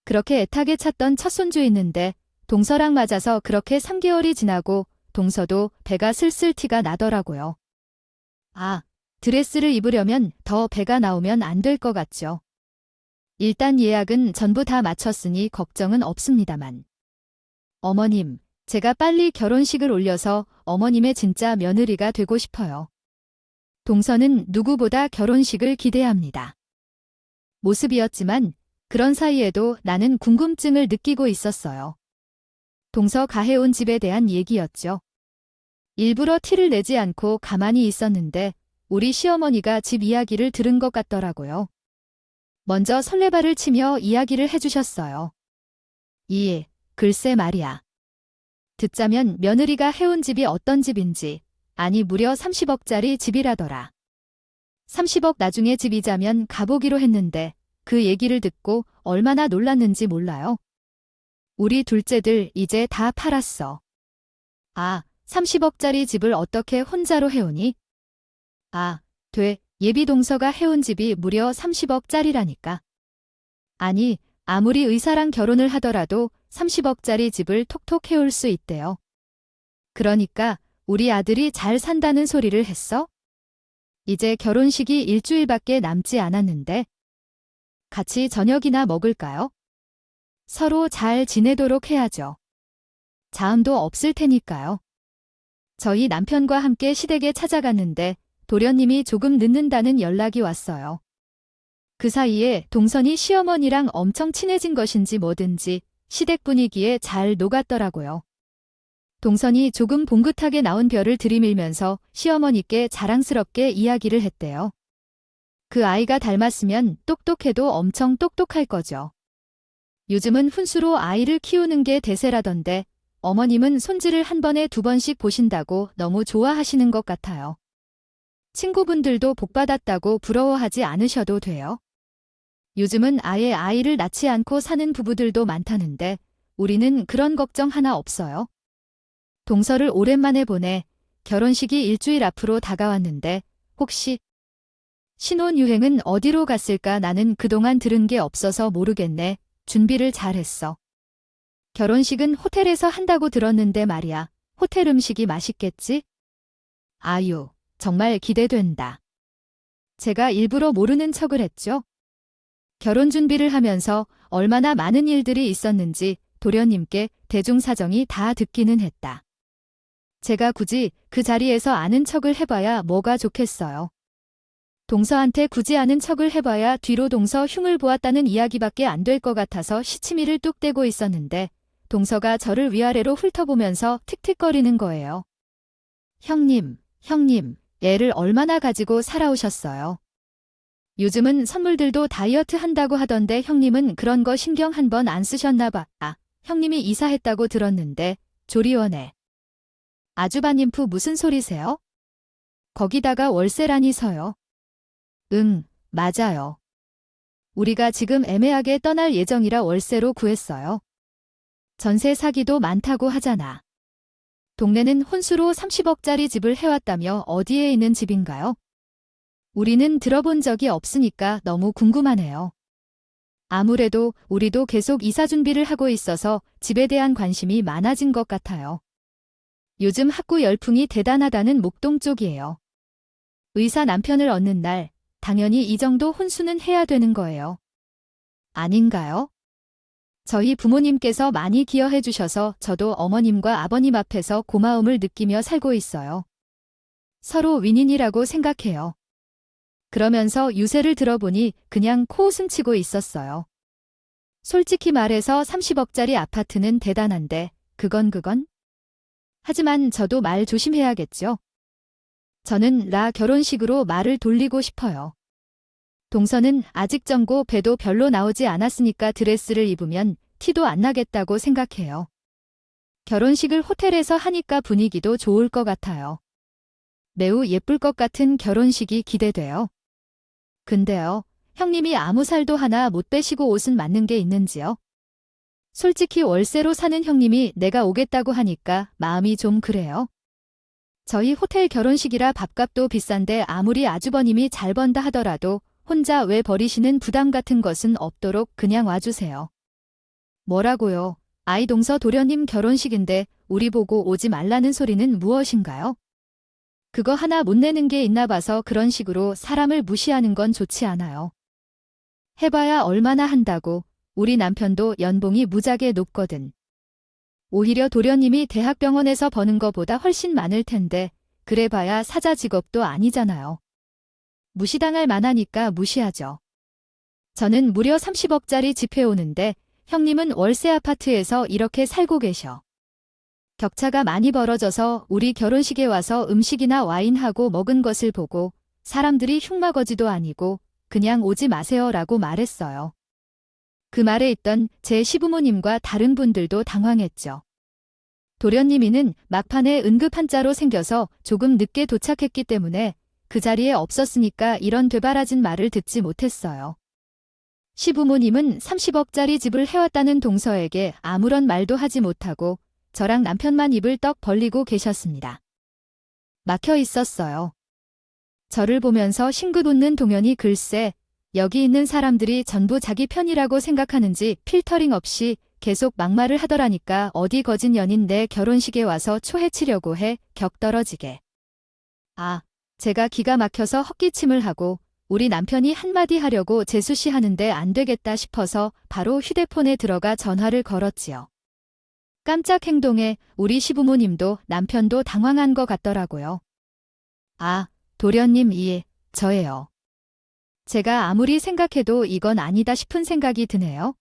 그렇게 애타게 찾던 첫손주 있는데 동서랑 맞아서 그렇게 3개월이 지나고 동서도 배가 슬슬 티가 나더라고요. 아, 드레스를 입으려면 더 배가 나오면 안 될 것 같죠. 일단 예약은 전부 다 마쳤으니 걱정은 없습니다만. 어머님, 제가 빨리 결혼식을 올려서 어머님의 진짜 며느리가 되고 싶어요. 동서는 누구보다 결혼식을 기대합니다. 모습이었지만 그런 사이에도 나는 궁금증을 느끼고 있었어요. 동서가 해온 집에 대한 얘기였죠. 일부러 티를 내지 않고 가만히 있었는데 우리 시어머니가 집 이야기를 들은 것 같더라고요. 먼저 설레발을 치며 이야기를 해주셨어요. 글쎄 말이야. 듣자면 며느리가 해온 집이 어떤 집인지, 아니 무려 30억짜리 집이라더라. 30억 나중에 집이자면 가보기로 했는데 그 얘기를 듣고 얼마나 놀랐는지 몰라요. 우리 둘째들 이제 다 팔았어. 아, 30억짜리 집을 어떻게 혼자로 해오니? 아, 예비 동서가 해온 집이 무려 30억짜리라니까. 아니, 아무리 의사랑 결혼을 하더라도 30억짜리 집을 톡톡 해올 수 있대요. 그러니까 우리 아들이 잘 산다는 소리를 했어? 이제 결혼식이 일주일밖에 남지 않았는데. 같이 저녁이나 먹을까요? 서로 잘 지내도록 해야죠. 자음도 없을 테니까요. 저희 남편과 함께 시댁에 찾아갔는데 도련님이 조금 늦는다는 연락이 왔어요. 그 사이에 동선이 시어머니랑 엄청 친해진 것인지 뭐든지 시댁 분위기에 잘 녹았더라고요. 동선이 조금 봉긋하게 나온 별을 들이밀면서 시어머니께 자랑스럽게 이야기를 했대요. 그 아이가 닮았으면 똑똑해도 엄청 똑똑할 거죠. 요즘은 훈수로 아이를 키우는 게 대세라던데 어머님은 손질을 한 번에 2번씩 보신다고 너무 좋아하시는 것 같아요. 친구분들도 복받았다고 부러워하지 않으셔도 돼요. 요즘은 아예 아이를 낳지 않고 사는 부부들도 많다는데 우리는 그런 걱정 하나 없어요. 동서를 오랜만에 보내 결혼식이 일주일 앞으로 다가왔는데 혹시 신혼유행은 어디로 갔을까? 나는 그동안 들은 게 없어서 모르겠네. 준비를 잘했어. 결혼식은 호텔에서 한다고 들었는데 말이야. 호텔 음식이 맛있겠지? 아유, 정말 기대된다. 제가 일부러 모르는 척을 했죠. 결혼 준비를 하면서 얼마나 많은 일들이 있었는지 도련님께 대중사정이 다 듣기는 했다. 제가 굳이 그 자리에서 아는 척을 해봐야 뭐가 좋겠어요. 동서한테 굳이 아는 척을 해봐야 뒤로 동서 흉을 보았다는 이야기밖에 안 될 것 같아서 시치미를 뚝 떼고 있었는데 동서가 저를 위아래로 훑어보면서 틱틱거리는 거예요. 형님, 애를 얼마나 가지고 살아오셨어요? 요즘은 선물들도 다이어트 한다고 하던데 형님은 그런 거 신경 한 번 안 쓰셨나 봐. 아, 형님이 이사했다고 들었는데 조리원에. 아주버님프 무슨 소리세요? 거기다가 월세라니서요. 응, 맞아요. 우리가 지금 애매하게 떠날 예정이라 월세로 구했어요. 전세 사기도 많다고 하잖아. 동네는 혼수로 30억짜리 집을 해왔다며 어디에 있는 집인가요? 우리는 들어본 적이 없으니까 너무 궁금하네요. 아무래도 우리도 계속 이사 준비를 하고 있어서 집에 대한 관심이 많아진 것 같아요. 요즘 학구 열풍이 대단하다는 목동 쪽이에요. 의사 남편을 얻는 날, 당연히 이 정도 혼수는 해야 되는 거예요. 아닌가요? 저희 부모님께서 많이 기여해 주셔서 저도 어머님과 아버님 앞에서 고마움을 느끼며 살고 있어요. 서로 윈윈이라고 생각해요. 그러면서 유세를 들어보니 그냥 코웃음 치고 있었어요. 솔직히 말해서 30억짜리 아파트는 대단한데 그건. 하지만 저도 말 조심해야겠죠. 저는 라 결혼식으로 말을 돌리고 싶어요. 동서는 아직 정고 배도 별로 나오지 않았으니까 드레스를 입으면 티도 안 나겠다고 생각해요. 결혼식을 호텔에서 하니까 분위기도 좋을 것 같아요. 매우 예쁠 것 같은 결혼식이 기대돼요. 근데요, 형님이 아무 살도 하나 못 빼시고 옷은 맞는 게 있는지요? 솔직히 월세로 사는 형님이 내가 오겠다고 하니까 마음이 좀 그래요. 저희 호텔 결혼식이라 밥값도 비싼데 아무리 아주버님이 잘 번다 하더라도 혼자 왜 버리시는 부담 같은 것은 없도록 그냥 와주세요. 뭐라고요? 아이 동서 도련님 결혼식인데 우리 보고 오지 말라는 소리는 무엇인가요? 그거 하나 못 내는 게 있나 봐서 그런 식으로 사람을 무시하는 건 좋지 않아요. 해봐야 얼마나 한다고. 우리 남편도 연봉이 무지하게 높거든. 오히려 도련님이 대학병원에서 버는 거보다 훨씬 많을 텐데 그래봐야 사자 직업도 아니잖아요. 무시당할 만하니까 무시하죠. 저는 무려 30억짜리 집 해오는데 형님은 월세 아파트에서 이렇게 살고 계셔. 격차가 많이 벌어져서 우리 결혼식에 와서 음식이나 와인하고 먹은 것을 보고 사람들이 흉마거지도 아니고 그냥 오지 마세요라고 말했어요. 그 말에 있던 제 시부모님과 다른 분들도 당황했죠. 도련님이는 막판에 응급 환자로 생겨서 조금 늦게 도착했기 때문에 그 자리에 없었으니까 이런 되바라진 말을 듣지 못했어요. 시부모님은 30억짜리 집을 해왔다는 동서에게 아무런 말도 하지 못하고 저랑 남편만 입을 떡 벌리고 계셨습니다. 막혀 있었어요. 저를 보면서 싱긋 웃는 동현이 글쎄 여기 있는 사람들이 전부 자기 편이라고 생각하는지 필터링 없이 계속 막말을 하더라니까 어디 거진 연인 내 결혼식에 와서 초해치려고 해 격떨어지게. 아, 제가 기가 막혀서 헛기침을 하고 우리 남편이 한마디 하려고 재수씨 하는데 안 되겠다 싶어서 바로 휴대폰에 들어가 전화를 걸었지요. 깜짝 행동에 우리 시부모님도 남편도 당황한 것 같더라고요. 아, 도련님 저예요. 제가 아무리 생각해도 이건 아니다 싶은 생각이 드네요.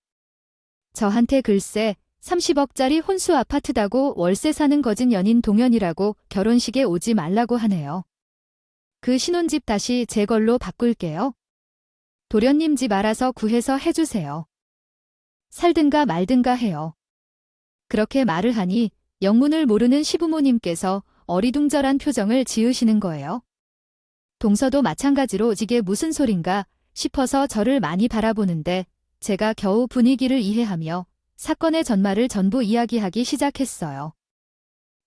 저한테 글쎄 30억짜리 혼수 아파트다고 월세 사는 거진 연인 동현이라고 결혼식에 오지 말라고 하네요. 그 신혼집 다시 제 걸로 바꿀게요. 도련님 집 알아서 구해서 해주세요. 살든가 말든가 해요. 그렇게 말을 하니 영문을 모르는 시부모님께서 어리둥절한 표정을 지으시는 거예요. 동서도 마찬가지로 이게 무슨 소린가 싶어서 저를 많이 바라보는데 제가 겨우 분위기를 이해하며 사건의 전말을 전부 이야기하기 시작했어요.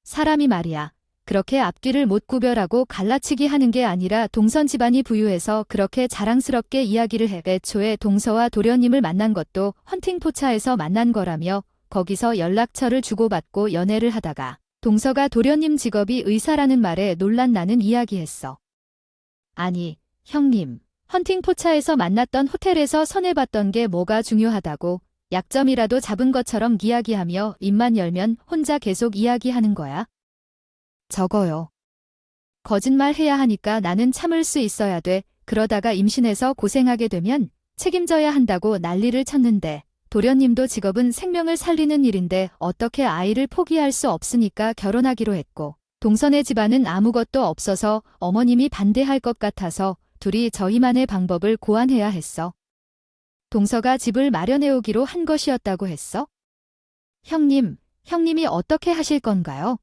사람이 말이야, 그렇게 앞뒤를 못 구별하고 갈라치기 하는 게 아니라 동선 집안이 부유해서 그렇게 자랑스럽게 이야기를 해. 애초에 동서와 도련님을 만난 것도 헌팅 포차에서 만난 거라며 거기서 연락처를 주고받고 연애를 하다가 동서가 도련님 직업이 의사라는 말에 놀란 나는 이야기했어. 아니, 형님, 헌팅 포차에서 만났던 호텔에서 선회봤던 게 뭐가 중요하다고 약점이라도 잡은 것처럼 이야기하며 입만 열면 혼자 계속 이야기하는 거야. 적어요. 거짓말 해야 하니까 나는 참을 수 있어야 돼. 그러다가 임신해서 고생하게 되면 책임져야 한다고 난리를 쳤는데 도련님도 직업은 생명을 살리는 일인데 어떻게 아이를 포기할 수 없으니까 결혼하기로 했고 동선의 집안은 아무것도 없어서 어머님이 반대할 것 같아서 둘이 저희만의 방법을 고안해야 했어. 동서가 집을 마련해 오기로 한 것이었다고 했어? 형님이 어떻게 하실 건가요?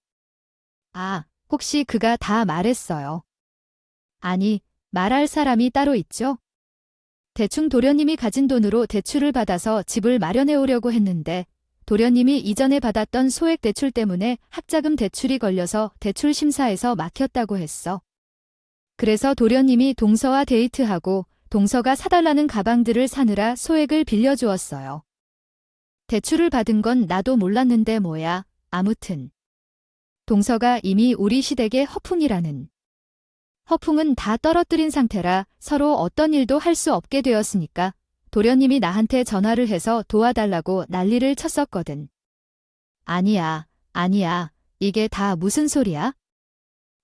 아, 혹시 그가 다 말했어요. 아니, 말할 사람이 따로 있죠? 대충 도련님이 가진 돈으로 대출을 받아서 집을 마련해 오려고 했는데 도련님이 이전에 받았던 소액 대출 때문에 학자금 대출이 걸려서 대출 심사에서 막혔다고 했어. 그래서 도련님이 동서와 데이트하고 동서가 사달라는 가방들을 사느라 소액을 빌려주었어요. 대출을 받은 건 나도 몰랐는데 뭐야. 아무튼 동서가 이미 우리 시댁의 허풍이라는. 허풍은 다 떨어뜨린 상태라 서로 어떤 일도 할 수 없게 되었으니까 도련님이 나한테 전화를 해서 도와달라고 난리를 쳤었거든. 아니야. 이게 다 무슨 소리야?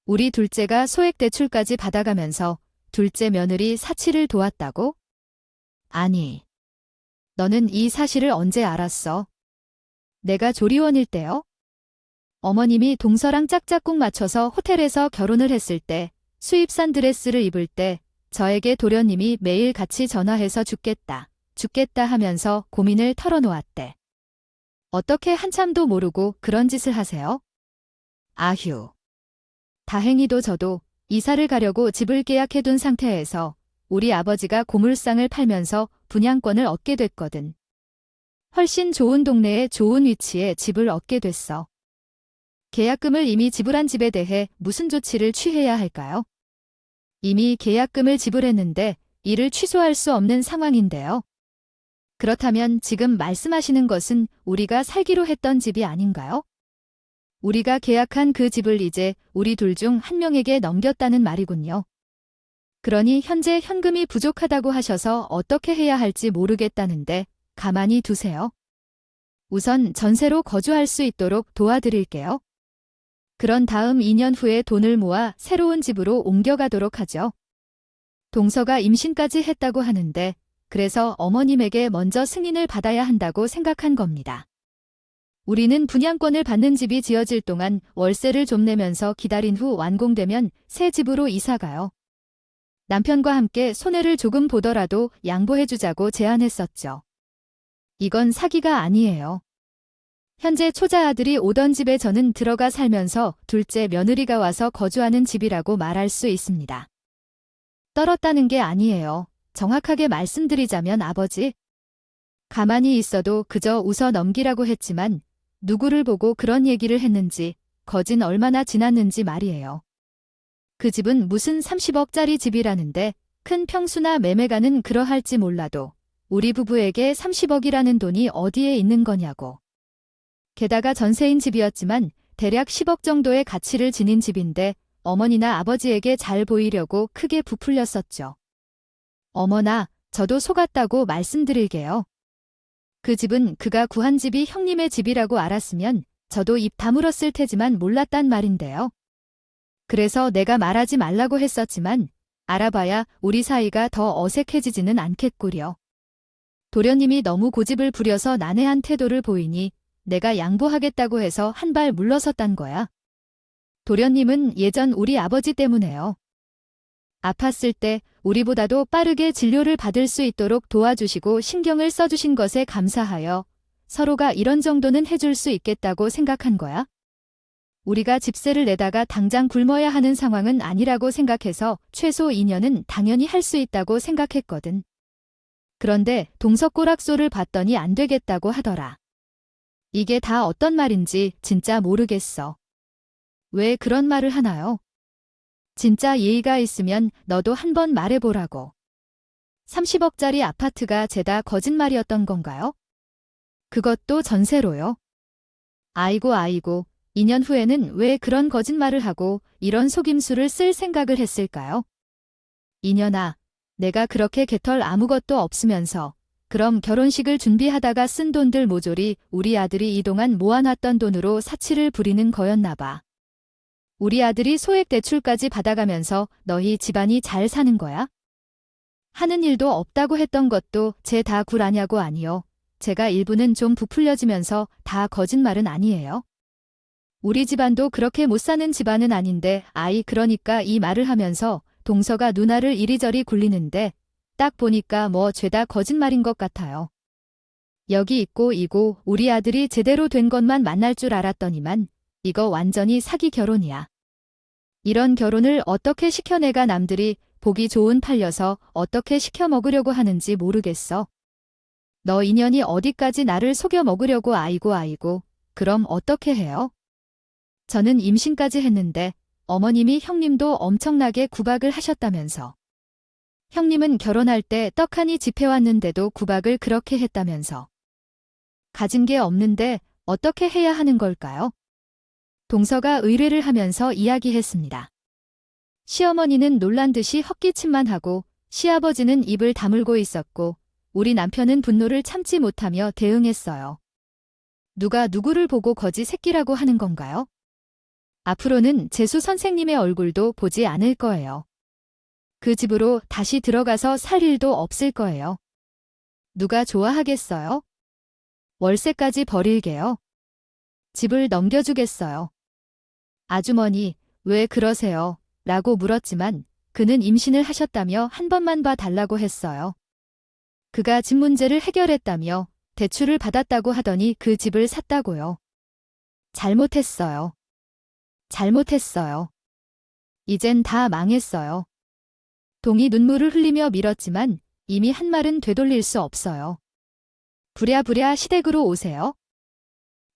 우리 둘째가 소액 대출까지 받아가면서 둘째 며느리 사치를 도왔다고? 아니. 너는 이 사실을 언제 알았어? 내가 조리원일 때요? 어머님이 동서랑 짝짝꿍 맞춰서 호텔에서 결혼을 했을 때 수입산 드레스를 입을 때 저에게 도련님이 매일 같이 전화해서 죽겠다 하면서 고민을 털어놓았대. 어떻게 한참도 모르고 그런 짓을 하세요? 아휴. 다행히도 저도 이사를 가려고 집을 계약해둔 상태에서 우리 아버지가 고물상을 팔면서 분양권을 얻게 됐거든. 훨씬 좋은 동네에 좋은 위치에 집을 얻게 됐어. 계약금을 이미 지불한 집에 대해 무슨 조치를 취해야 할까요? 이미 계약금을 지불했는데 이를 취소할 수 없는 상황인데요. 그렇다면 지금 말씀하시는 것은 우리가 살기로 했던 집이 아닌가요? 우리가 계약한 그 집을 이제 우리 둘 중 한 명에게 넘겼다는 말이군요. 그러니 현재 현금이 부족하다고 하셔서 어떻게 해야 할지 모르겠다는데 가만히 두세요. 우선 전세로 거주할 수 있도록 도와드릴게요. 그런 다음 2년 후에 돈을 모아 새로운 집으로 옮겨가도록 하죠. 동서가 임신까지 했다고 하는데 그래서 어머님에게 먼저 승인을 받아야 한다고 생각한 겁니다. 우리는 분양권을 받는 집이 지어질 동안 월세를 좀 내면서 기다린 후 완공되면 새 집으로 이사가요. 남편과 함께 손해를 조금 보더라도 양보해주자고 제안했었죠. 이건 사기가 아니에요. 현재 초자 아들이 오던 집에 저는 들어가 살면서 둘째 며느리가 와서 거주하는 집이라고 말할 수 있습니다. 떨었다는 게 아니에요. 정확하게 말씀드리자면 아버지. 가만히 있어도 그저 웃어 넘기라고 했지만 누구를 보고 그런 얘기를 했는지 거진 얼마나 지났는지 말이에요. 그 집은 무슨 30억짜리 집이라는데 큰 평수나 매매가는 그러할지 몰라도 우리 부부에게 30억이라는 돈이 어디에 있는 거냐고. 게다가 전세인 집이었지만 대략 10억 정도의 가치를 지닌 집인데 어머니나 아버지에게 잘 보이려고 크게 부풀렸었죠. 어머나, 저도 속았다고 말씀드릴게요. 그 집은 그가 구한 집이 형님의 집이라고 알았으면 저도 입 다물었을 테지만 몰랐단 말인데요. 그래서 내가 말하지 말라고 했었지만 알아봐야 우리 사이가 더 어색해지지는 않겠구려. 도련님이 너무 고집을 부려서 난해한 태도를 보이니 내가 양보하겠다고 해서 한 발 물러섰단 거야. 도련님은 예전 우리 아버지 때문에요. 아팠을 때 우리보다도 빠르게 진료를 받을 수 있도록 도와주시고 신경을 써주신 것에 감사하여 서로가 이런 정도는 해줄 수 있겠다고 생각한 거야. 우리가 집세를 내다가 당장 굶어야 하는 상황은 아니라고 생각해서 최소 2년은 당연히 할 수 있다고 생각했거든. 그런데 동서꼬락소를 봤더니 안 되겠다고 하더라. 이게 다 어떤 말인지 진짜 모르겠어. 왜 그런 말을 하나요? 진짜 예의가 있으면 너도 한번 말해보라고. 30억짜리 아파트가 죄다 거짓말이었던 건가요? 그것도 전세로요. 아이고 아이고, 2년 후에는 왜 그런 거짓말을 하고 이런 속임수를 쓸 생각을 했을까요? 2년아, 내가 그렇게 개털 아무것도 없으면서 그럼 결혼식을 준비하다가 쓴 돈들 모조리 우리 아들이 이동안 모아놨던 돈으로 사치를 부리는 거였나 봐. 우리 아들이 소액 대출까지 받아가면서 너희 집안이 잘 사는 거야? 하는 일도 없다고 했던 것도 제 다 굴아냐고 아니요. 제가 일부는 좀 부풀려지면서 다 거짓말은 아니에요. 우리 집안도 그렇게 못 사는 집안은 아닌데 아이 그러니까 이 말을 하면서 동서가 누나를 이리저리 굴리는데 딱 보니까 뭐 죄다 거짓말인 것 같아요. 여기 있고 이고 우리 아들이 제대로 된 것만 만날 줄 알았더니만 이거 완전히 사기 결혼이야. 이런 결혼을 어떻게 시켜 내가 남들이 보기 좋은 팔려서 어떻게 시켜 먹으려고 하는지 모르겠어. 너 인연이 어디까지 나를 속여 먹으려고 아이고 아이고 그럼 어떻게 해요? 저는 임신까지 했는데 어머님이 형님도 엄청나게 구박을 하셨다면서. 형님은 결혼할 때 떡하니 집해왔는데도 구박을 그렇게 했다면서. 가진 게 없는데 어떻게 해야 하는 걸까요? 동서가 의뢰를 하면서 이야기했습니다. 시어머니는 놀란 듯이 헛기침만 하고 시아버지는 입을 다물고 있었고 우리 남편은 분노를 참지 못하며 대응했어요. 누가 누구를 보고 거지 새끼라고 하는 건가요? 앞으로는 재수 선생님의 얼굴도 보지 않을 거예요. 그 집으로 다시 들어가서 살 일도 없을 거예요. 누가 좋아하겠어요? 월세까지 버릴게요. 집을 넘겨주겠어요. 아주머니, 왜 그러세요? 라고 물었지만 그는 임신을 하셨다며 한 번만 봐달라고 했어요. 그가 집 문제를 해결했다며 대출을 받았다고 하더니 그 집을 샀다고요. 잘못했어요. 잘못했어요. 이젠 다 망했어요. 동이 눈물을 흘리며 밀었지만 이미 한 말은 되돌릴 수 없어요. 부랴부랴 시댁으로 오세요.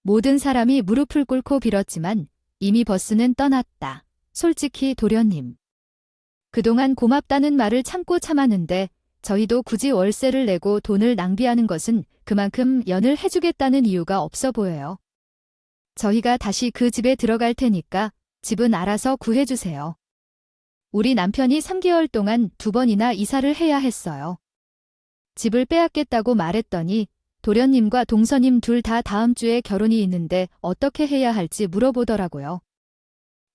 모든 사람이 무릎을 꿇고 빌었지만 이미 버스는 떠났다. 솔직히 도련님. 그동안 고맙다는 말을 참고 참았는데 저희도 굳이 월세를 내고 돈을 낭비하는 것은 그만큼 연을 해주겠다는 이유가 없어 보여요. 저희가 다시 그 집에 들어갈 테니까 집은 알아서 구해주세요. 우리 남편이 3개월 동안 2번이나 이사를 해야 했어요. 집을 빼앗겠다고 말했더니 도련님과 동서님 둘 다 다음 주에 결혼이 있는데 어떻게 해야 할지 물어보더라고요.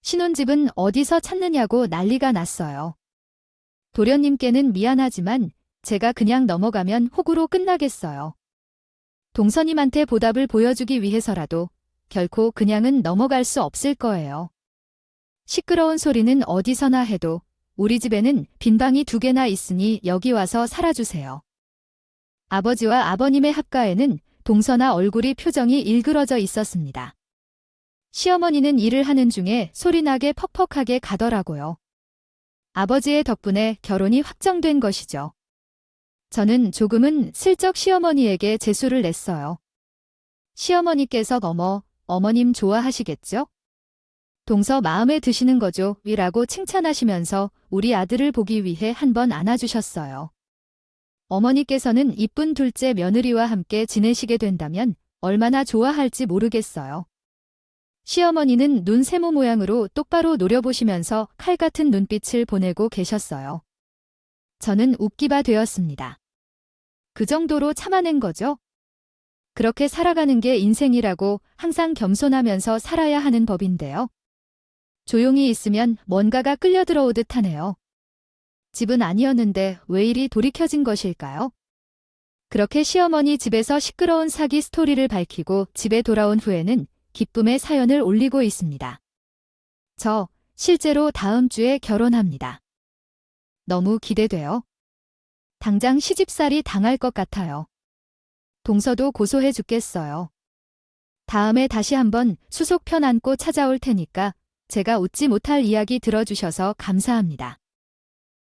신혼집은 어디서 찾느냐고 난리가 났어요. 도련님께는 미안하지만 제가 그냥 넘어가면 호구로 끝나겠어요. 동서님한테 보답을 보여주기 위해서라도 결코 그냥은 넘어갈 수 없을 거예요. 시끄러운 소리는 어디서나 해도 우리 집에는 빈 방이 2개나 있으니 여기 와서 살아주세요. 아버지와 아버님의 합가에는 동서나 얼굴이 표정이 일그러져 있었습니다. 시어머니는 일을 하는 중에 소리나게 퍽퍽하게 가더라고요. 아버지의 덕분에 결혼이 확정된 것이죠. 저는 조금은 슬쩍 시어머니에게 재수를 냈어요. 시어머니께서 어머님 좋아하시겠죠? 동서 마음에 드시는 거죠? 라고 칭찬하시면서 우리 아들을 보기 위해 한번 안아주셨어요. 어머니께서는 이쁜 둘째 며느리와 함께 지내시게 된다면 얼마나 좋아할지 모르겠어요. 시어머니는 눈 세모 모양으로 똑바로 노려보시면서 칼 같은 눈빛을 보내고 계셨어요. 저는 웃기바 되었습니다. 그 정도로 참아낸 거죠? 그렇게 살아가는 게 인생이라고 항상 겸손하면서 살아야 하는 법인데요. 조용히 있으면 뭔가가 끌려 들어오듯 하네요. 집은 아니었는데 왜 이리 돌이켜진 것일까요? 그렇게 시어머니 집에서 시끄러운 사기 스토리를 밝히고 집에 돌아온 후에는 기쁨의 사연을 올리고 있습니다. 저 실제로 다음 주에 결혼합니다. 너무 기대돼요. 당장 시집살이 당할 것 같아요. 동서도 고소해 죽겠어요. 다음에 다시 한번 수속 편 안고 찾아올 테니까 제가 웃지 못할 이야기 들어주셔서 감사합니다.